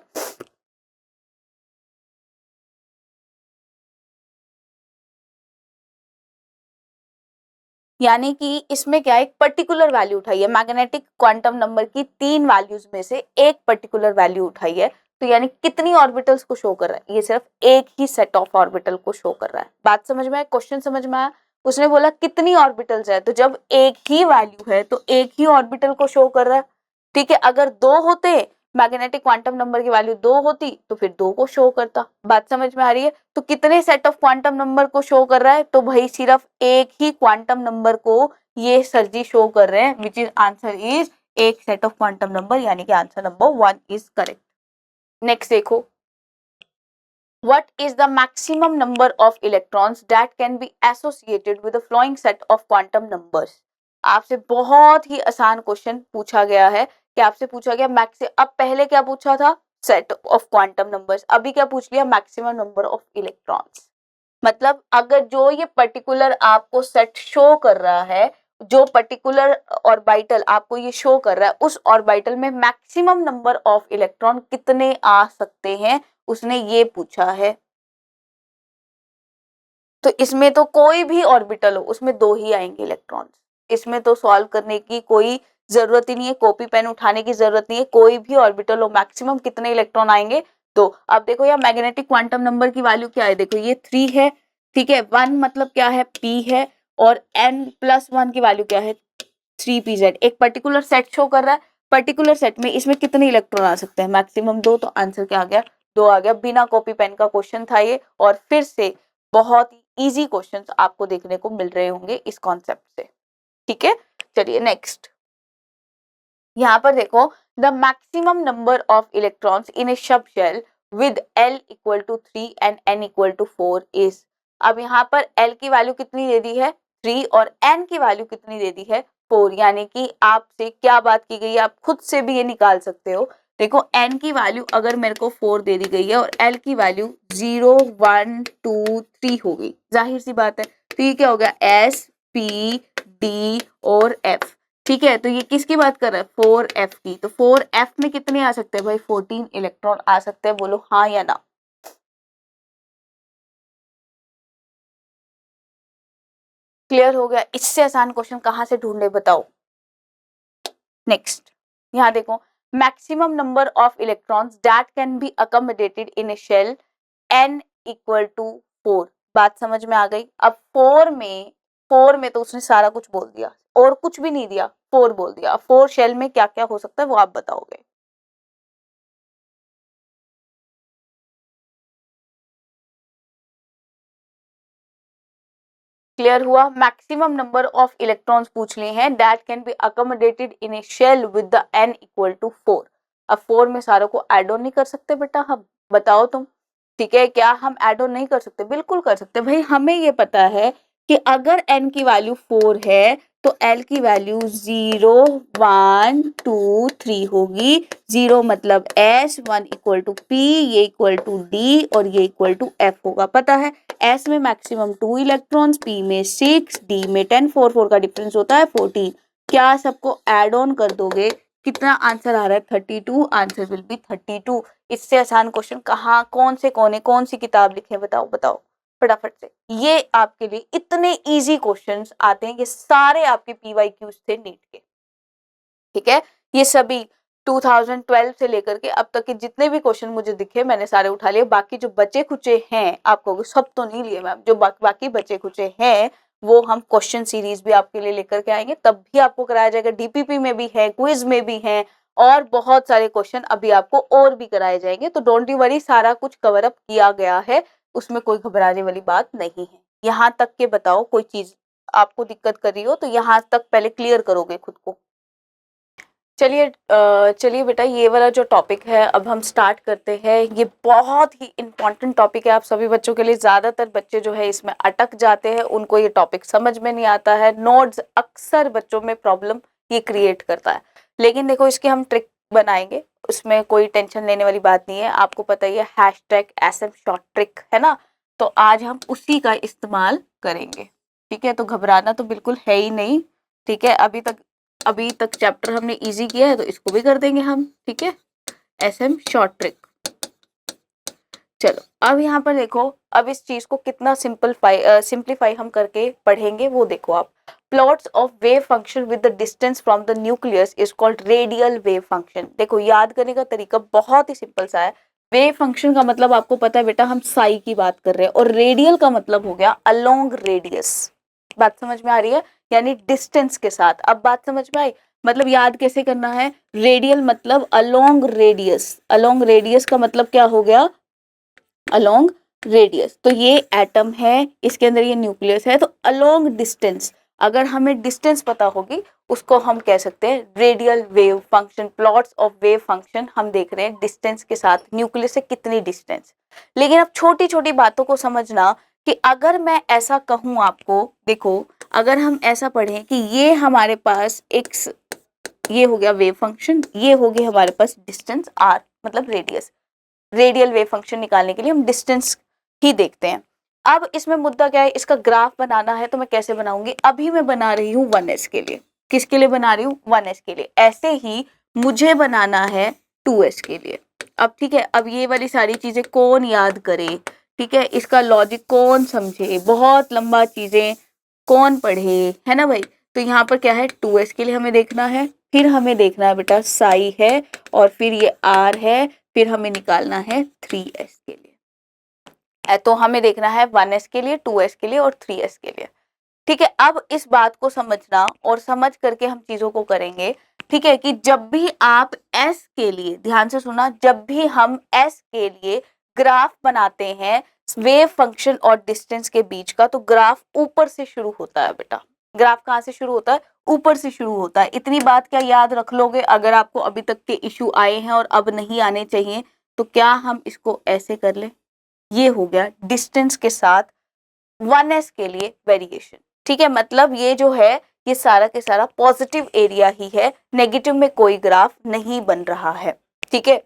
यानी कि इसमें क्या एक पर्टिकुलर वैल्यू उठाई है, मैग्नेटिक क्वांटम नंबर की 3 वैल्यूज में से एक पर्टिकुलर वैल्यू उठाई है, तो यानी कितनी ऑर्बिटल्स को शो कर रहा है, ये सिर्फ एक ही सेट ऑफ ऑर्बिटल को शो कर रहा है। बात समझ में आया, क्वेश्चन समझ में आया। उसने बोला कितनी ऑर्बिटल्स है, तो जब एक ही वैल्यू है तो एक ही ऑर्बिटल को शो कर रहा है। ठीक है, अगर 2 होते, मैग्नेटिक क्वांटम नंबर की वैल्यू 2 होती तो फिर 2 को शो करता। बात समझ में आ रही है, तो कितने सेट ऑफ क्वांटम नंबर को शो कर रहा है, तो भाई सिर्फ एक ही क्वांटम नंबर को ये सर जी शो कर रहे हैं, विच इज आंसर इज एक सेट ऑफ क्वांटम नंबर, यानी कि answer number 1 is correct. Next देखो, what is the maximum number of electrons that can be associated with the following set of quantum numbers। आपसे बहुत ही आसान question पूछा गया है कि आपसे पूछा गया अब पहले क्या पूछा था, सेट ऑफ क्वांटम नंबर्स, अभी क्या पूछ लिया, मैक्सिमम नंबर ऑफ इलेक्ट्रॉन्स। मतलब अगर जो ये पर्टिकुलर आपको सेट शो कर रहा है, जो पर्टिकुलर ऑर्बिटल आपको ये शो कर रहा है, उस ऑर्बिटल में मैक्सिमम नंबर ऑफ इलेक्ट्रॉन कितने आ सकते हैं, उसने ये पूछा है। तो इसमें तो कोई भी ऑर्बिटल हो उसमें 2 ही आएंगे इलेक्ट्रॉन्स, इसमें तो सॉल्व करने की कोई जरूरत ही नहीं है, कॉपी पेन उठाने की जरूरत नहीं है, कोई भी ऑर्बिटल हो मैक्सिमम कितने इलेक्ट्रॉन आएंगे। तो अब देखो यार मैग्नेटिक क्वांटम नंबर की वैल्यू क्या है, देखो ये 3 है, ठीक है, 1 मतलब क्या है, p है, और n+1 की वैल्यू क्या है, 3pz। एक पर्टिकुलर सेट शो कर रहा है, पर्टिकुलर सेट में इसमें कितने इलेक्ट्रॉन आ सकते हैं, मैक्सिमम 2, तो आंसर क्या आ गया, 2 आ गया। बिना कॉपी पेन का क्वेश्चन था ये, और फिर से बहुत ही इजी क्वेश्चंस आपको देखने को मिल रहे होंगे इस कॉन्सेप्ट से। ठीक है, चलिए नेक्स्ट, यहाँ पर देखो, the maximum number of electrons in a subshell with l = 3 and n = 4 is. अब यहाँ पर l की वैल्यू कितनी दे दी है, 3, और n की वैल्यू कितनी दे दी है, 4, यानी कि आपसे क्या बात की गई है, आप खुद से भी ये निकाल सकते हो। देखो n की वैल्यू अगर मेरे को 4 दे दी गई है और l की वैल्यू 0, 1, 2, 3 हो गई, जाहिर सी बात है, तो ये क्या हो गया, s, p, d और f। ठीक है, तो ये किसकी बात कर रहा है, 4f की, तो 4f में कितने आ सकते हैं भाई, 14 इलेक्ट्रॉन आ सकते हैं, बोलो हाँ या ना। क्लियर हो गया, इससे आसान क्वेश्चन कहाँ से ढूंढे बताओ। नेक्स्ट, यहाँ देखो, maximum number of electrons that can be accommodated in a shell n = 4। बात समझ में आ गई। अब 4 में तो उसने सारा कुछ बोल दिया और कुछ भी नहीं दिया, 4 बोल दिया। 4 शेल में क्या क्या हो सकता है वो आप बताओगे। क्लियर हुआ, मैक्सिमम नंबर ऑफ इलेक्ट्रॉन्स पूछ लिए हैं that can be accommodated in a shell with the n = 4। अब 4 में सारों को ऐड ऑन नहीं कर सकते बेटा, हम बताओ तुम। ठीक है, क्या हम ऐड ऑन नहीं कर सकते, बिल्कुल कर सकते भाई। हमें ये पता है कि अगर n की वैल्यू 4 है तो l की वैल्यू 0, 1, 2, 3 होगी। 0 मतलब s, 1 = p, ये = d और ये = f होगा। पता है S में मैक्सिमम 2 इलेक्ट्रॉन्स, P में 6, D में 10, 4 4 का डिफरेंस होता है 14। क्या सबको ऐड ऑन कर दोगे? कितना आंसर आ रहा है? 32। Answer will be 32। इससे आसान क्वेश्चन कहाँ, कौन से कोने, कौन सी किताब लिखे? बताओ बताओ फटाफट से। ये आपके लिए इतने इजी क्वेश्चंस आते हैं, ये सारे आपके PYQs थे नीट के, ठीक है। ये सभी 2012 से लेकर के अब तक के जितने भी क्वेश्चन मुझे दिखे मैंने सारे उठा लिए। बाकी जो बचे खुचे हैं, आपको सब तो नहीं लिए मैम, जो बाकी बचे खुचे हैं वो हम क्वेश्चन सीरीज भी आपके लिए लेकर के आएंगे, तब भी आपको कराया जाएगा। DPP में भी है, क्विज में भी है, और बहुत सारे क्वेश्चन अभी आपको और भी कराए जाएंगे। तो डोंट यू वरी, सारा कुछ कवर अप किया गया है, उसमें कोई घबराने वाली बात नहीं है। यहाँ तक के बताओ कोई चीज आपको दिक्कत कर रही हो तो यहाँ तक पहले क्लियर करोगे खुद को। चलिए बेटा, ये वाला जो टॉपिक है अब हम स्टार्ट करते हैं। ये बहुत ही इम्पोर्टेंट टॉपिक है आप सभी बच्चों के लिए। ज़्यादातर बच्चे जो है इसमें अटक जाते हैं, उनको ये टॉपिक समझ में नहीं आता है। नोट्स अक्सर बच्चों में प्रॉब्लम ये क्रिएट करता है, लेकिन देखो इसकी हम ट्रिक बनाएंगे, उसमें कोई टेंशन लेने वाली बात नहीं है। आपको पता ही है #SM शॉर्ट ट्रिक है ना, तो आज हम उसी का इस्तेमाल करेंगे, ठीक है। तो घबराना तो बिल्कुल है ही नहीं, ठीक है। अभी तक चैप्टर हमने इजी किया है तो इसको भी कर देंगे हम, ठीक है। SM short trick. चलो अब यहाँ पर देखो, अब इस चीज को कितना सिंप्लीफाई हम करके पढ़ेंगे वो देखो आप। Plots of wave function with the distance from the nucleus is called radial wave function. देखो याद करने का तरीका बहुत ही सिंपल सा है। वेव फंक्शन का मतलब आपको पता है बेटा, हम साई की बात कर रहे हैं, और रेडियल का मतलब हो गया अलोंग रेडियस। बात समझ में आ रही है? यानी डिस्टेंस के साथ। अब बात समझ में आई? मतलब याद कैसे करना है? रेडियल मतलब अलोंग रेडियस। अलोंग रेडियस का मतलब क्या हो गया? Along radius. तो ये एटम है, इसके अंदर ये न्यूक्लियस है, तो अलोंग डिस्टेंस, अगर हमें डिस्टेंस पता होगी उसको हम कह सकते हैं radial wave function. Plots of wave function हम देख रहे हैं डिस्टेंस के साथ, न्यूक्लियस से कितनी डिस्टेंस। लेकिन अब छोटी छोटी बातों को समझना कि अगर मैं ऐसा कहूं आपको, देखो अगर हम ऐसा पढ़ें कि ये हमारे पास x, ये हो गया वेव फंक्शन, ये हो गया हमारे पास डिस्टेंस r मतलब रेडियस। रेडियल वेव फंक्शन निकालने के लिए हम डिस्टेंस ही देखते हैं। अब इसमें मुद्दा क्या है? इसका ग्राफ बनाना है, तो मैं कैसे बनाऊंगी? अभी मैं बना रही हूँ 1s के लिए। किसके लिए बना रही हूँ? 1s के लिए। ऐसे ही मुझे बनाना है 2s के लिए। अब ठीक है, अब ये वाली सारी चीजें कौन याद करे, ठीक है, इसका लॉजिक कौन समझे, बहुत लंबा चीजें कौन पढ़े, है ना भाई। तो यहाँ पर क्या है, 2s के लिए हमें देखना है, फिर हमें देखना है बेटा साई है, और फिर ये r है, फिर हमें निकालना है 3s के लिए। तो हमें देखना है 1s के लिए, 2s के लिए और 3s के लिए, ठीक है। अब इस बात को समझना, और समझ करके हम चीजों को करेंगे, ठीक है, कि जब भी आप s के लिए, ध्यान से सुना, जब भी हम s के लिए ग्राफ बनाते हैं वेव फंक्शन और डिस्टेंस के बीच का, तो ग्राफ ऊपर से शुरू होता है बेटा। ग्राफ कहाँ से शुरू होता है? ऊपर से शुरू होता है। इतनी बात क्या याद रख लोगे? अगर आपको अभी तक के इशू आए हैं और अब नहीं आने चाहिए, तो क्या हम इसको ऐसे कर ले? ये हो गया डिस्टेंस के साथ 1s के लिए वेरिएशन, ठीक है। मतलब ये जो है ये सारा के सारा पॉजिटिव एरिया ही है, नेगेटिव में कोई ग्राफ नहीं बन रहा है, ठीक है।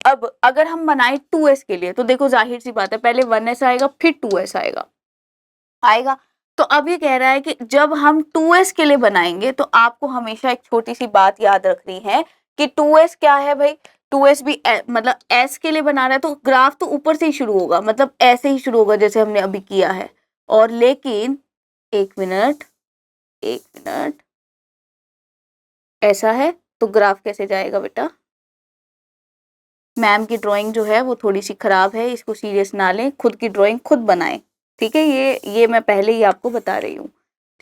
अब अगर हम बनाए 2s के लिए, तो देखो जाहिर सी बात है, पहले 1s आएगा फिर 2s आएगा। तो अब ये कह रहा है कि जब हम 2s के लिए बनाएंगे तो आपको हमेशा एक छोटी सी बात याद रखनी है कि 2s क्या है भाई, 2s भी मतलब s के लिए बना रहा है, तो ग्राफ तो ऊपर से ही शुरू होगा, मतलब ऐसे ही शुरू होगा जैसे हमने अभी किया है। और लेकिन एक मिनट, ऐसा है तो ग्राफ कैसे जाएगा बेटा? मैम की ड्राइंग जो है वो थोड़ी सी खराब है, इसको सीरियस ना लें, खुद की ड्राइंग खुद बनाएं, ठीक है। ये मैं पहले ही आपको बता रही हूँ,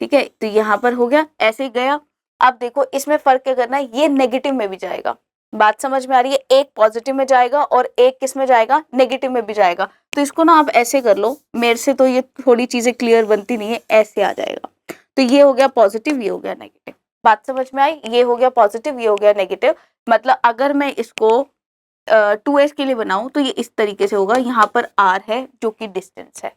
ठीक है। तो यहाँ पर हो गया, ऐसे ही गया। अब देखो इसमें फर्क क्या करना है, ये नेगेटिव में भी जाएगा। बात समझ में आ रही है? एक पॉजिटिव में जाएगा और एक किस में जाएगा? नेगेटिव में भी जाएगा। तो इसको ना आप ऐसे कर लो, मेरे से तो ये थोड़ी चीजें क्लियर बनती नहीं है, ऐसे आ जाएगा। तो ये हो गया पॉजिटिव, ये हो गया नेगेटिव। बात समझ में आई? ये हो गया पॉजिटिव, ये हो गया नेगेटिव। मतलब अगर मैं इसको 2s के लिए बनाऊं तो ये इस तरीके से होगा, यहाँ पर r है जो कि डिस्टेंस है,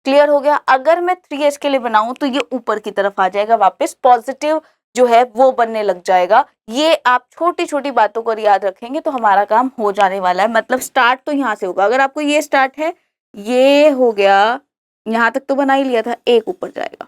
क्लियर हो गया। अगर मैं 3s के लिए बनाऊं तो ये ऊपर की तरफ आ जाएगा, वापस पॉजिटिव जो है वो बनने लग जाएगा। ये आप छोटी छोटी बातों को याद रखेंगे तो हमारा काम हो जाने वाला है। मतलब स्टार्ट तो यहाँ से होगा, अगर आपको ये स्टार्ट है, ये हो गया, यहां तक तो बना ही लिया था, एक ऊपर जाएगा,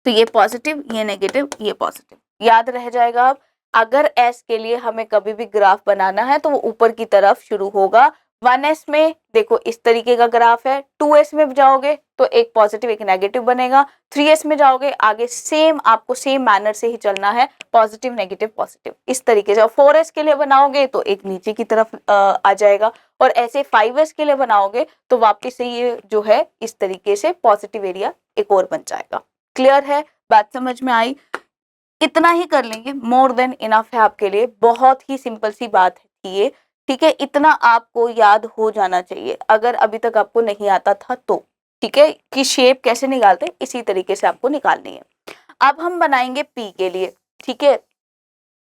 तो ये पॉजिटिव, ये नेगेटिव, ये पॉजिटिव, याद रह जाएगा। अब अगर एस के लिए हमें कभी भी ग्राफ बनाना है तो वो ऊपर की तरफ शुरू होगा। 1s में देखो इस तरीके का ग्राफ है, 2s में जाओगे तो एक पॉजिटिव एक नेगेटिव बनेगा, 3s में जाओगे आगे सेम आपको सेम मैनर से ही चलना है, पॉजिटिव नेगेटिव पॉजिटिव इस तरीके से। 4s के लिए बनाओगे तो एक नीचे की तरफ आ जाएगा, और ऐसे 5s के लिए बनाओगे तो वापस से ये जो है इस तरीके से पॉजिटिव एरिया एक और बन जाएगा। क्लियर है, बात समझ में आई? इतना ही कर लेंगे, मोर देन इनफ है आपके लिए, बहुत ही सिंपल सी बात है ये, ठीक है। इतना आपको याद हो जाना चाहिए अगर अभी तक आपको नहीं आता था तो, ठीक है, कि शेप कैसे निकालते इसी तरीके से आपको निकालनी है। अब हम बनाएंगे पी के लिए, ठीक है,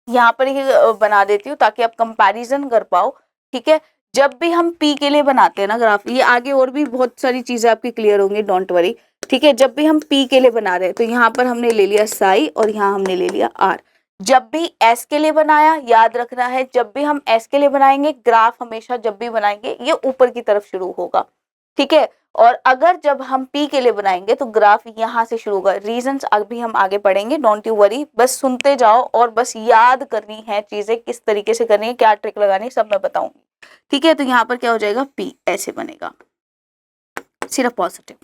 यहाँ पर ही बना देती हूँ ताकि आप कंपैरिजन कर पाओ, ठीक है। जब भी हम पी के लिए बनाते हैं ना ग्राफ, ये आगे और भी बहुत सारी चीजें आपकी क्लियर होंगी, डोंट वरी, ठीक है। जब भी हम पी के लिए बना रहे हैं तो यहाँ पर हमने ले लिया साई और यहाँ हमने ले लिया आर। जब भी एस के लिए बनाया, याद रखना है जब भी हम एस के लिए बनाएंगे ग्राफ हमेशा जब भी बनाएंगे ये ऊपर की तरफ शुरू होगा, ठीक है। और अगर जब हम पी के लिए बनाएंगे तो ग्राफ यहाँ से शुरू होगा। रीजंस अभी हम आगे पढ़ेंगे, डोंट यू वरी, बस सुनते जाओ और बस याद करनी है चीजें किस तरीके से करनी है, क्या ट्रिक लगानी है, सब मैं बताऊंगी, ठीक है। तो यहाँ पर क्या हो जाएगा, पी ऐसे बनेगा, सिर्फ पॉजिटिव।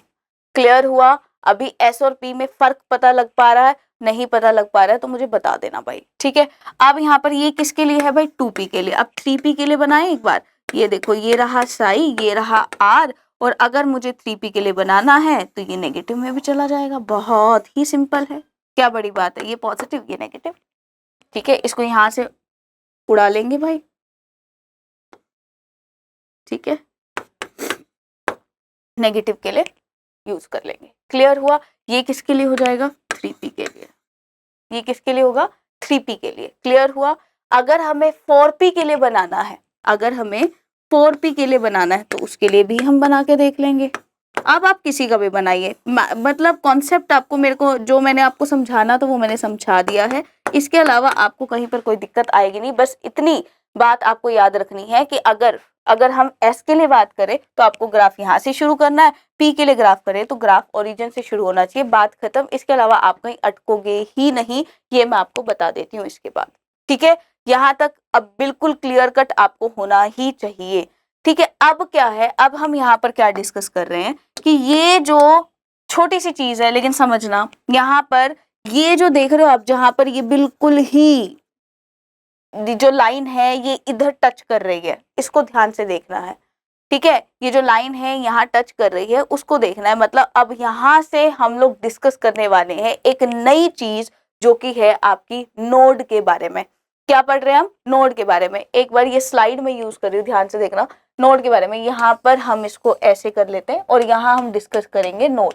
क्लियर हुआ? अभी एस और पी में फर्क पता लग पा रहा है? नहीं पता लग पा रहा है तो मुझे बता देना भाई, ठीक है। अब यहाँ पर ये किसके लिए है भाई, 2p के लिए। अब 3p के लिए बनाए एक बार, ये देखो ये रहा साई, ये रहा आर, और अगर मुझे 3p के लिए बनाना है तो ये नेगेटिव में भी चला जाएगा, बहुत ही सिंपल है, क्या बड़ी बात है, ये पॉजिटिव ये नेगेटिव, ठीक है। इसको यहाँ से उड़ा लेंगे भाई, ठीक है, नेगेटिव के लिए यूज कर लेंगे। क्लियर हुआ? ये किसके लिए हो जाएगा, 3p के लिए, ये किसके लिए होगा, 3p के लिए। क्लियर हुआ? अगर हमें 4p के लिए बनाना है, अगर हमें 4p के लिए बनाना है तो उसके लिए भी हम बना के देख लेंगे। अब आप किसी का भी बनाइए, मतलब कॉन्सेप्ट आपको मेरे को जो मैंने आपको समझाना तो वो मैंने समझा दिया है, इसके अलावा आपको कहीं पर कोई दिक्कत आएगी नहीं। बस इतनी बात आपको याद रखनी है कि अगर हम एस के लिए बात करें तो आपको ग्राफ यहाँ से शुरू करना है, पी के लिए ग्राफ करें तो ग्राफ ओरिजिन से शुरू होना चाहिए, बात खत्म। इसके अलावा आप कहीं अटकोगे ही नहीं, ये मैं आपको बता देती हूँ इसके बाद, ठीक है। यहाँ तक अब बिल्कुल क्लियर कट आपको होना ही चाहिए, ठीक है। अब क्या है, अब हम यहाँ पर क्या डिस्कस कर रहे हैं कि ये जो छोटी सी चीज है, लेकिन समझना यहाँ पर ये जो देख रहे हो आप, जहां पर ये बिल्कुल ही जो लाइन है ये इधर टच कर रही है, इसको ध्यान से देखना है, ठीक है। ये जो लाइन है यहाँ टच कर रही है उसको देखना है। मतलब अब यहाँ से हम लोग डिस्कस करने वाले हैं एक नई चीज जो कि है आपकी नोड के बारे में। क्या पढ़ रहे हैं हम, नोड के बारे में। एक बार ये स्लाइड में यूज कर रही हूँ, ध्यान से देखना, नोड के बारे में। यहाँ पर हम इसको ऐसे कर लेते हैं और यहाँ हम डिस्कस करेंगे नोड।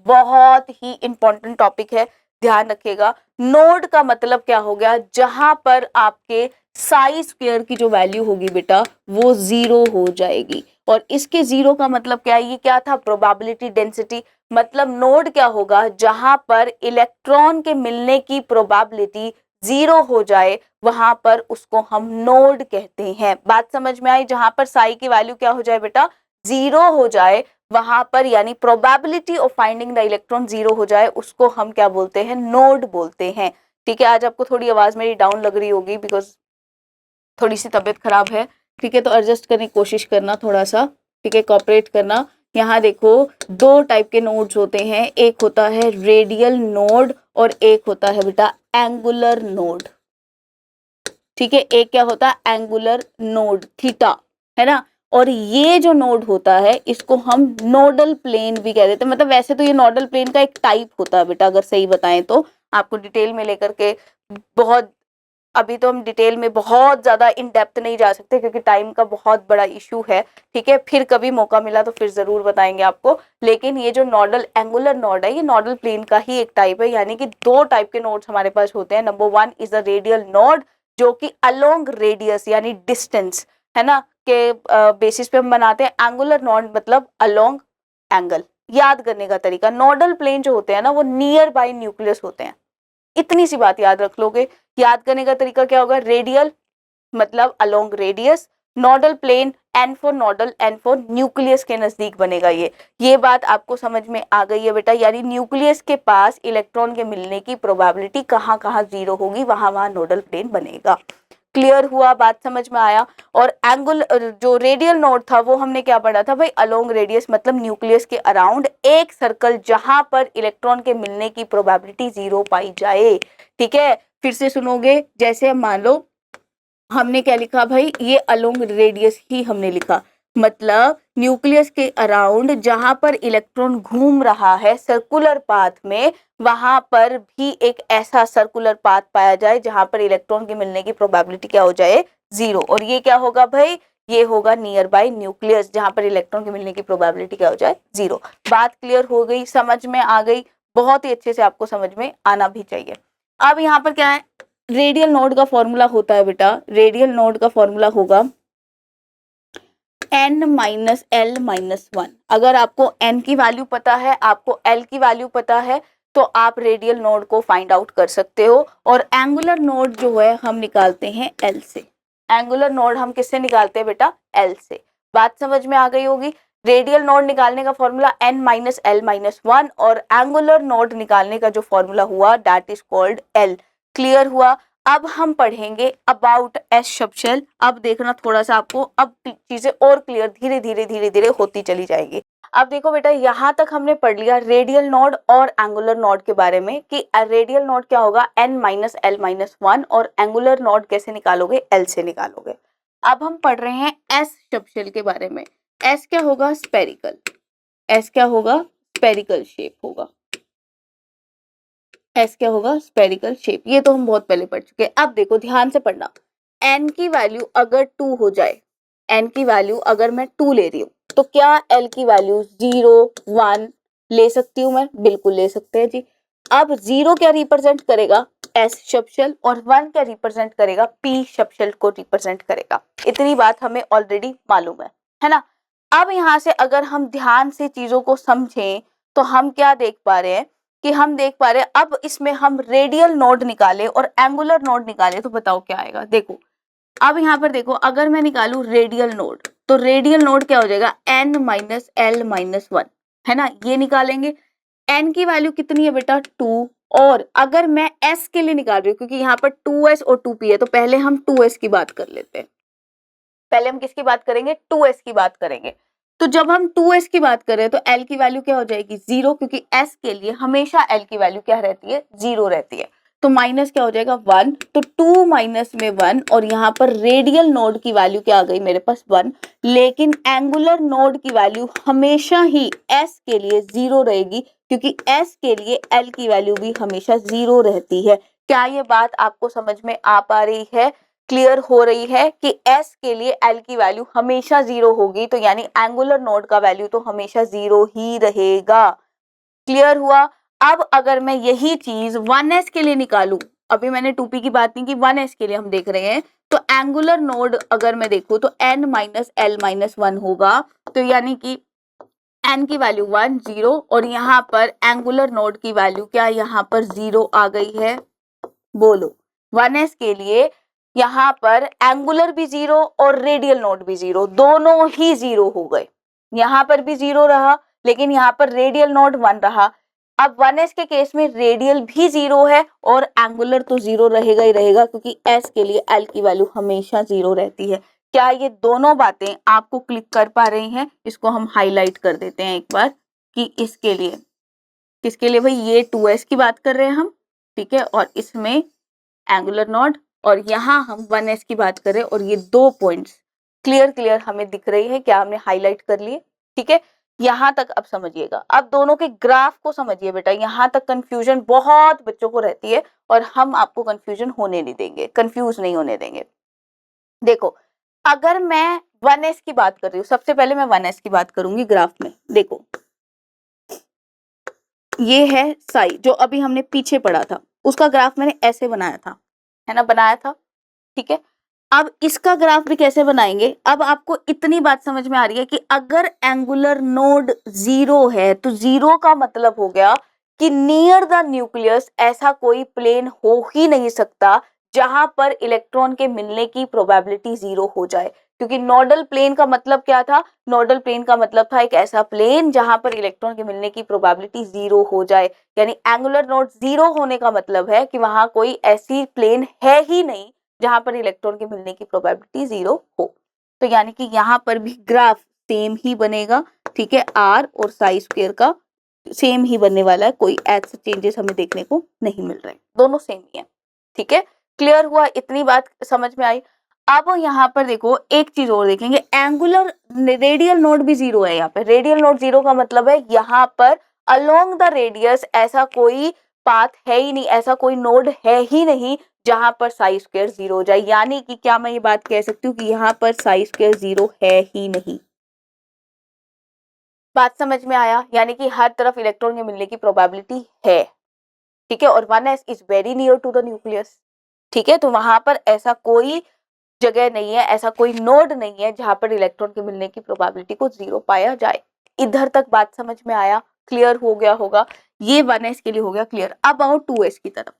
बहुत ही इंपॉर्टेंट टॉपिक है, ध्यान रखिएगा। नोड का मतलब क्या हो गया, जहां पर आपके साई स्क्वायर की जो वैल्यू होगी बेटा वो 0 हो जाएगी। और इसके 0 का मतलब क्या है, ये क्या था, प्रोबेबिलिटी डेंसिटी। मतलब नोड क्या होगा, जहां पर इलेक्ट्रॉन के मिलने की प्रोबेबिलिटी 0 हो जाए वहां पर उसको हम नोड कहते हैं। बात समझ में आई? जहां पर साई की वैल्यू क्या हो जाए बेटा, 0 हो जाए वहां पर, यानी probability of finding the electron 0 हो जाए, उसको हम क्या बोलते हैं, नोड बोलते हैं, ठीक है। आज आपको थोड़ी आवाज मेरी डाउन लग रही होगी बिकॉज थोड़ी सी तबीयत खराब है, ठीक है, तो एडजस्ट करने की कोशिश करना थोड़ा सा, ठीक है, कोऑपरेट करना। यहाँ देखो 2 टाइप के नोड्स होते हैं, एक होता है रेडियल नोड और एक होता है बेटा एंगुलर नोड, ठीक है। एक क्या होता है, एंगुलर नोड, थीटा, है ना। और ये जो नोड होता है इसको हम नोडल प्लेन भी कह देते हैं। मतलब वैसे तो ये नोडल प्लेन का एक टाइप होता है बेटा, अगर सही बताएं तो। आपको डिटेल में लेकर के बहुत, अभी तो हम डिटेल में बहुत ज्यादा इन डेप्थ नहीं जा सकते क्योंकि टाइम का बहुत बड़ा इशू है, ठीक है। फिर कभी मौका मिला तो फिर जरूर बताएंगे आपको। लेकिन ये जो नोडल एंगुलर नोड है ये नोडल प्लेन का ही एक टाइप है, यानी कि 2 टाइप के नोड्स हमारे पास होते हैं। Number 1 is the radial node, जो कि अलोंग रेडियस यानी डिस्टेंस, है ना, के बेसिस पे हम बनाते हैं। एंगुलर नोड मतलब अलोंग एंगल। याद करने का तरीका, नोडल प्लेन जो होते हैं ना वो नियर बाय न्यूक्लियस होते हैं, इतनी सी बात याद रख लोगे। याद करने का तरीका क्या होगा, रेडियल मतलब along radius, nodal plane, N for nodal, N for nucleus के नजदीक बनेगा ये बात आपको समझ में आ गई है बेटा। यानी न्यूक्लियस के पास इलेक्ट्रॉन के मिलने की प्रोबेबिलिटी कहाँ कहाँ जीरो होगी, वहां वहां नोडल प्लेन बनेगा। क्लियर हुआ, बात समझ में आया। और एंगुलर जो रेडियल नोड था वो हमने क्या पढ़ा था भाई, अलोंग रेडियस मतलब न्यूक्लियस के अराउंड एक सर्कल जहां पर इलेक्ट्रॉन के मिलने की प्रोबेबिलिटी जीरो पाई जाए। ठीक है, फिर से सुनोगे, जैसे मान लो हमने क्या लिखा भाई, ये अलोंग रेडियस ही हमने लिखा, मतलब न्यूक्लियस के अराउंड जहां पर इलेक्ट्रॉन घूम रहा है सर्कुलर पाथ में, वहां पर भी एक ऐसा सर्कुलर पाथ पाया जाए जहां पर इलेक्ट्रॉन के मिलने की प्रोबेबिलिटी क्या हो जाए, जीरो। और ये क्या होगा भाई, ये होगा नियर बाय न्यूक्लियस जहां पर इलेक्ट्रॉन के मिलने की प्रोबेबिलिटी क्या हो जाए, जीरो। बात क्लियर हो गई, समझ में आ गई, बहुत ही अच्छे से आपको समझ में आना भी चाहिए। अब यहाँ पर क्या है, रेडियल नोड का फॉर्मूला होता है बेटा, रेडियल नोड का फॉर्मूला होगा n minus L minus one. अगर आपको n की वैल्यू पता है, आपको l की वैल्यू पता है, तो आप रेडियल नोड को फाइंड आउट कर सकते हो। और एंगुलर नोड जो है हम निकालते हैं l से। एंगुलर नोड हम किससे निकालते हैं बेटा, l से। बात समझ में आ गई होगी। रेडियल नोड निकालने का formula n minus L minus one, और एंगुलर नोड निकालने का जो फॉर्मूला हुआ that is called l। Clear हुआ। अब हम पढ़ेंगे अबाउट एस सबशेल। अब देखना थोड़ा सा आपको, अब चीजें और क्लियर धीरे धीरे धीरे धीरे होती चली जाएगी। अब देखो बेटा, यहाँ तक हमने पढ़ लिया रेडियल नोड और एंगुलर नोड के बारे में कि रेडियल नोड क्या होगा, n minus L minus one, और एंगुलर नोड कैसे निकालोगे, l से निकालोगे। अब हम पढ़ रहे हैं एस सबशेल के बारे में। एस क्या होगा, स्पेरिकल। एस क्या होगा, स्पेरिकल शेप होगा। एस क्या होगा, स्पेरिकल शेप। ये तो हम बहुत पहले पढ़ चुके हैं। अब देखो ध्यान से पढ़ना, n की वैल्यू अगर 2 हो जाए, n की वैल्यू अगर मैं 2 ले रही हूँ, तो क्या l की वैल्यू 0 1 ले सकती हूँ मैं, बिल्कुल ले सकते हैं जी। अब 0 क्या रिप्रेजेंट करेगा, s सबशेल, और 1 क्या रिप्रेजेंट करेगा, p सबशेल को रिप्रेजेंट करेगा। इतनी बात हमें ऑलरेडी मालूम है ना। अब यहाँ से अगर हम ध्यान से चीजों को समझें तो हम क्या देख पा रहे हैं कि हम देख पा रहे हैं, अब इसमें हम रेडियल नोड निकाले और एंगुलर नोड निकाले तो बताओ क्या आएगा। देखो अब यहाँ पर देखो, अगर मैं निकालू रेडियल नोड, तो रेडियल नोड क्या हो जाएगा, n minus L minus one, है ना, ये निकालेंगे। n की वैल्यू कितनी है बेटा, 2। और अगर मैं s के लिए निकाल रही हूँ, क्योंकि यहाँ पर 2s और 2p है, तो पहले हम 2s की बात कर लेते हैं। पहले हम किसकी बात करेंगे, 2s की बात करेंगे। तो जब हम 2s की बात करें तो l की वैल्यू क्या हो जाएगी, 0, क्योंकि s के लिए हमेशा l की वैल्यू क्या रहती है, 0 रहती है। तो माइनस क्या हो जाएगा, 1। तो 2 माइनस में 1, और यहाँ पर रेडियल नोड की वैल्यू क्या आ गई मेरे पास, 1। लेकिन एंगुलर नोड की वैल्यू हमेशा ही s के लिए 0 रहेगी, क्योंकि s के लिए l की वैल्यू भी हमेशा 0 रहती है। क्या ये बात आपको समझ में आ पा रही है, क्लियर हो रही है कि s के लिए l की वैल्यू हमेशा 0 होगी, तो यानी एंगुलर नोड का वैल्यू तो हमेशा 0 ही रहेगा। क्लियर हुआ। अब अगर मैं यही चीज 1s के लिए निकालूं, अभी मैंने 2p की बात नहीं की, 1s के लिए हम देख रहे हैं, तो एंगुलर नोड अगर मैं देखूं तो n minus L minus one होगा, तो यानी कि n की वैल्यू 1 0, और यहाँ पर एंगुलर नोड की वैल्यू क्या यहाँ पर 0 आ गई है, बोलो। 1s के लिए यहाँ पर एंगुलर भी 0 और रेडियल नोड भी 0, दोनों ही 0 हो गए। यहाँ पर भी 0 रहा, लेकिन यहाँ पर रेडियल नोड 1 रहा। अब 1s के केस में रेडियल भी 0 है और एंगुलर तो 0 रहेगा ही रहेगा, क्योंकि s के लिए l की वैल्यू हमेशा 0 रहती है। क्या ये दोनों बातें आपको क्लिक कर पा रही हैं? इसको हम हाईलाइट कर देते हैं एक बार कि इसके लिए, किसके लिए भाई, ये 2s की बात कर रहे हैं हम, ठीक है, और इसमें एंगुलर नोड, और यहाँ हम 1s की बात करें, और ये 2 पॉइंट्स क्लियर हमें दिख रही है। क्या हमने हाईलाइट कर लिए, ठीक है। यहाँ तक अब समझिएगा, अब दोनों के ग्राफ को समझिए बेटा। यहाँ तक कंफ्यूजन बहुत बच्चों को रहती है, और हम आपको कंफ्यूजन होने नहीं देंगे, कंफ्यूज नहीं होने देंगे। देखो अगर मैं 1s की बात कर रही हूँ, सबसे पहले मैं 1s की बात करूंगी ग्राफ में। देखो ये है साई, जो अभी हमने पीछे पढ़ा था, उसका ग्राफ मैंने ऐसे बनाया था, है ना, बनाया था, ठीक है। अब इसका ग्राफ भी कैसे बनाएंगे, अब आपको इतनी बात समझ में आ रही है कि अगर एंगुलर नोड 0 है, तो 0 का मतलब हो गया कि नियर द न्यूक्लियस ऐसा कोई प्लेन हो ही नहीं सकता जहां पर इलेक्ट्रॉन के मिलने की प्रोबेबिलिटी 0 हो जाए। क्योंकि नोडल प्लेन का मतलब क्या था, नोडल प्लेन का मतलब था एक ऐसा प्लेन जहां पर इलेक्ट्रॉन के मिलने की प्रोबेबिलिटी 0 हो जाए, यानी एंगुलर नोड 0 होने का मतलब है कि वहां कोई ऐसी प्लेन है ही नहीं जहां पर इलेक्ट्रॉन के मिलने की प्रोबेबिलिटी 0 हो। तो यानी कि यहाँ पर भी ग्राफ सेम ही बनेगा, ठीक है, आर और साई स्क्वायर का सेम ही बनने वाला है, कोई ऐसे चेंजेस हमें देखने को नहीं मिल रहे, दोनों सेम ही है, ठीक है। क्लियर हुआ, इतनी बात समझ में आई। अब यहाँ पर देखो एक चीज और देखेंगे, एंगुलर रेडियल नोड भी 0 है। यहाँ पे रेडियल नोड 0 का मतलब है यहाँ पर अलोंग द रेडियस ऐसा कोई पाथ है ही नहीं, ऐसा कोई नोड है ही नहीं जहां पर साई स्क्वायर 0 हो जाए। यानी कि क्या मैं ये बात कह सकती हूँ कि यहाँ पर साई स्क्वायर 0 है ही नहीं। बात समझ में आया, यानी कि हर तरफ इलेक्ट्रॉन के मिलने की प्रोबेबिलिटी है, ठीक है, और 1s is very near to the nucleus, ठीक है। तो वहां पर ऐसा कोई जगह नहीं है, ऐसा कोई नोड नहीं है जहां पर इलेक्ट्रॉन के मिलने की प्रोबेबिलिटी को 0 पाया जाए। इधर तक बात समझ में आया, क्लियर हो गया होगा, ये 1s के लिए हो गया क्लियर। अब आओ 2s की तरफ,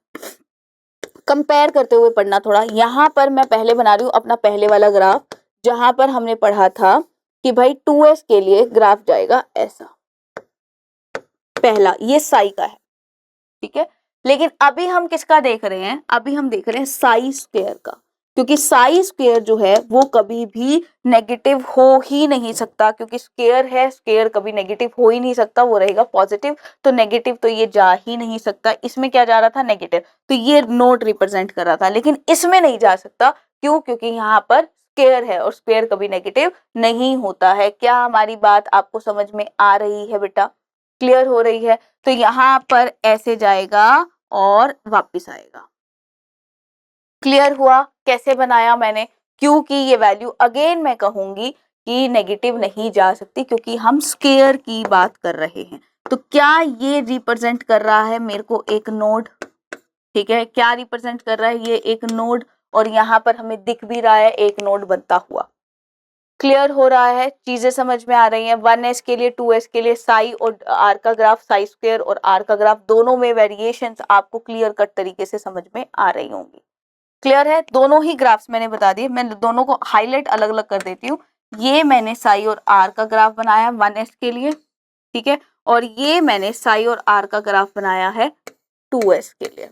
कंपेयर करते हुए पढ़ना थोड़ा। यहाँ पर मैं पहले बना रही हूँ अपना पहले वाला ग्राफ, जहां पर हमने पढ़ा था कि भाई 2s के लिए ग्राफ जाएगा ऐसा, पहला ये साई का है, ठीक है। लेकिन अभी हम किसका देख रहे हैं, अभी हम देख रहे हैं साई स्क्वायर का, क्योंकि साई स्क्वायर जो है वो कभी भी नेगेटिव हो ही नहीं सकता, क्योंकि स्क्वायर है, स्क्वायर कभी नेगेटिव हो ही नहीं सकता, वो रहेगा पॉजिटिव, तो नेगेटिव तो ये जा ही नहीं सकता। इसमें क्या जा रहा था, नेगेटिव, तो ये नोट रिप्रेजेंट कर रहा था, लेकिन इसमें नहीं जा सकता, क्यों, क्योंकि यहाँ पर स्क्वायर है और स्क्वायर कभी नेगेटिव नहीं होता है। क्या हमारी बात आपको समझ में आ रही है बेटा, क्लियर हो रही है? तो यहाँ पर ऐसे जाएगा और वापस आएगा। क्लियर हुआ कैसे बनाया मैंने? क्योंकि ये वैल्यू अगेन मैं कहूंगी कि नेगेटिव नहीं जा सकती, क्योंकि हम स्क्वायर की बात कर रहे हैं। तो क्या ये रिप्रेजेंट कर रहा है मेरे को एक नोड, ठीक है, क्या रिप्रेजेंट कर रहा है ये एक नोड, और यहाँ पर हमें दिख भी रहा है एक नोड बनता हुआ। क्लियर हो रहा है, चीजें समझ में आ रही हैं। 1s के लिए 2s के लिए साई और आर का ग्राफ, साई स्क्वायर और आर का ग्राफ, दोनों में वेरिएशंस आपको क्लियर कट तरीके से समझ में आ रही होंगी। क्लियर है, दोनों ही ग्राफ्स मैंने बता दिए, मैं दोनों को हाईलाइट अलग अलग कर देती हूँ। ये मैंने साई और आर का ग्राफ बनाया 1s के लिए, ठीक है, और ये मैंने साई और आर का ग्राफ बनाया है 2s के लिए,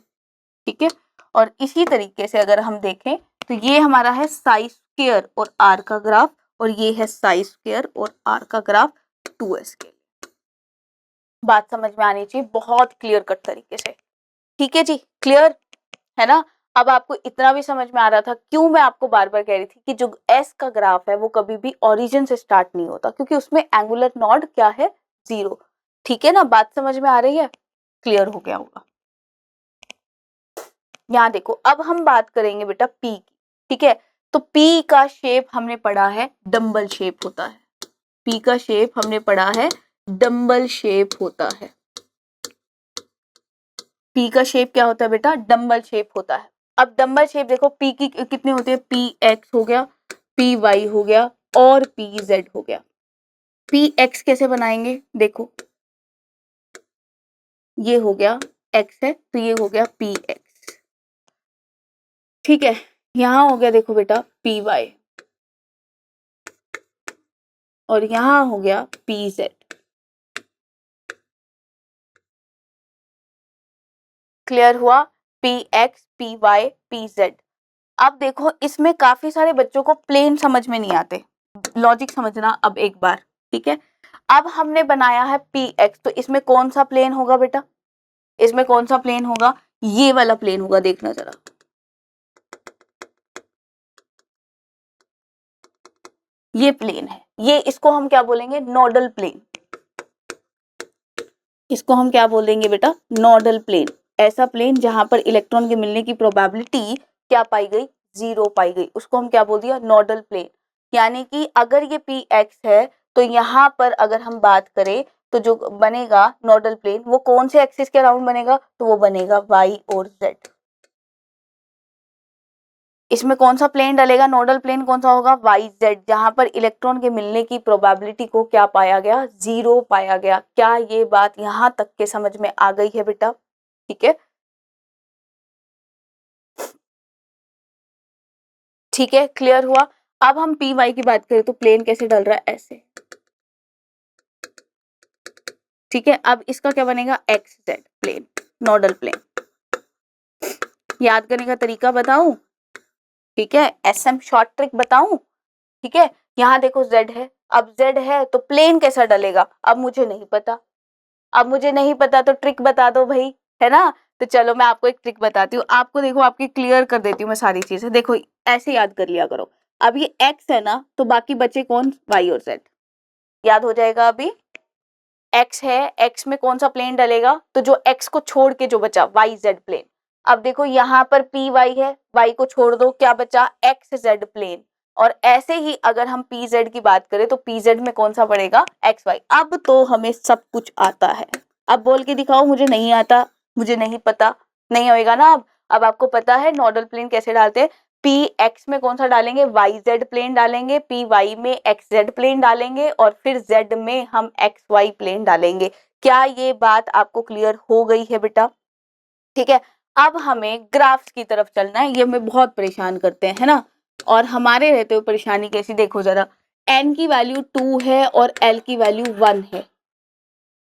ठीक है। और इसी तरीके से अगर हम देखें तो ये हमारा है साई स्क्वायर और आर का ग्राफ, और ये है साई स्क्वायर और आर का ग्राफ 2s के लिए। बात समझ में आनी चाहिए बहुत क्लियर कट तरीके से, ठीक है जी, क्लियर है ना? अब आपको इतना भी समझ में आ रहा था क्यों मैं आपको बार बार कह रही थी कि जो एस का ग्राफ है वो कभी भी ओरिजिन से स्टार्ट नहीं होता, क्योंकि उसमें एंगुलर नोड क्या है, 0, ठीक है ना? बात समझ में आ रही है, क्लियर हो गया होगा। यहाँ देखो, अब हम बात करेंगे बेटा पी की, ठीक है। तो पी का शेप हमने पढ़ा है डम्बल शेप होता है, पी का शेप हमने पढ़ा है डम्बल शेप होता है। पी का शेप क्या होता है बेटा, डम्बल शेप होता है। अब डम्बल शेप देखो पी की कितने होते हैं, पी एक्स हो गया, पी वाई हो गया और पी जेड हो गया। पी एक्स कैसे बनाएंगे, देखो ये हो गया एक्स है तो ये हो गया पी एक्स, ठीक है। यहां हो गया देखो बेटा पी वाई, और यहां हो गया पी जेड। क्लियर हुआ, P X P Y P Z. अब देखो इसमें काफी सारे बच्चों को प्लेन समझ में नहीं आते, लॉजिक समझना अब एक बार, ठीक है। अब हमने बनाया है पी एक्स, तो इसमें कौन सा प्लेन होगा बेटा, इसमें कौन सा प्लेन होगा, ये वाला प्लेन होगा, देखना जरा, ये प्लेन है, ये इसको हम क्या बोलेंगे, नोडल प्लेन। इसको हम क्या बोलेंगे बेटा, नोडल प्लेन। ऐसा प्लेन जहां पर इलेक्ट्रॉन के मिलने की प्रोबेबिलिटी क्या पाई गई, 0 पाई गई, उसको हम क्या बोल दिया, नोडल प्लेन। यानी कि अगर ये पी एक्स है तो यहाँ पर अगर हम बात करें तो जो बनेगा नोडल प्लेन वो कौन से एक्सिस के अराउंड बनेगा, तो वो बनेगा वाई और जेड। इसमें कौन सा प्लेन डलेगा, नोडल प्लेन कौन सा होगा, वाई जेड, जहां पर इलेक्ट्रॉन के मिलने की प्रोबेबिलिटी को क्या पाया गया, 0 पाया गया। क्या ये बात यहां तक के समझ में आ गई है बेटा, ठीक है, ठीक है, क्लियर हुआ। अब हम पी वाई की बात करें तो प्लेन कैसे डल रहा है, ऐसे, ठीक है। अब इसका क्या बनेगा, X Z plane, nodal plane. याद करने का तरीका बताऊं, ठीक है, एसएम शॉर्ट ट्रिक बताऊं, ठीक है। यहाँ देखो जेड है, अब जेड है तो प्लेन कैसा डलेगा, अब मुझे नहीं पता, अब मुझे नहीं पता तो ट्रिक बता दो भाई, है ना। तो चलो मैं आपको एक ट्रिक बताती हूँ, आपको देखो आपकी क्लियर कर देती हूँ मैं सारी चीजें। देखो ऐसे याद कर लिया करो, अब ये एक्स है ना, तो बाकी बचे कौन, वाई और जेड, याद हो जाएगा। अभी एक्स है, एक्स में कौन सा प्लेन डलेगा, तो जो एक्स को छोड़ के जो बचा, वाई जेड प्लेन। अब देखो यहाँ पर पी वाई है, वाई को छोड़ दो, क्या बचा, एक्स जेड प्लेन। और ऐसे ही अगर हम पी जेड की बात करें तो पी जेड में कौन सा पड़ेगा, एक्स वाई। अब तो हमें सब कुछ आता है, अब बोल के दिखाओ, मुझे नहीं आता, मुझे नहीं पता, नहीं होएगा ना। अब आपको पता है नोडल प्लेन कैसे डालते हैं, पी एक्स में कौन सा डालेंगे, वाई जेड प्लेन डालेंगे, पी वाई में एक्स जेड प्लेन डालेंगे, और फिर जेड में हम एक्स वाई प्लेन डालेंगे। क्या ये बात आपको क्लियर हो गई है बेटा, ठीक है। अब हमें ग्राफ्स की तरफ चलना है, ये हमें बहुत परेशान करते हैं, है ना। और हमारे रहते हुए परेशानी कैसी, देखो जरा, एन की वैल्यू 2 है और एल की वैल्यू 1 है,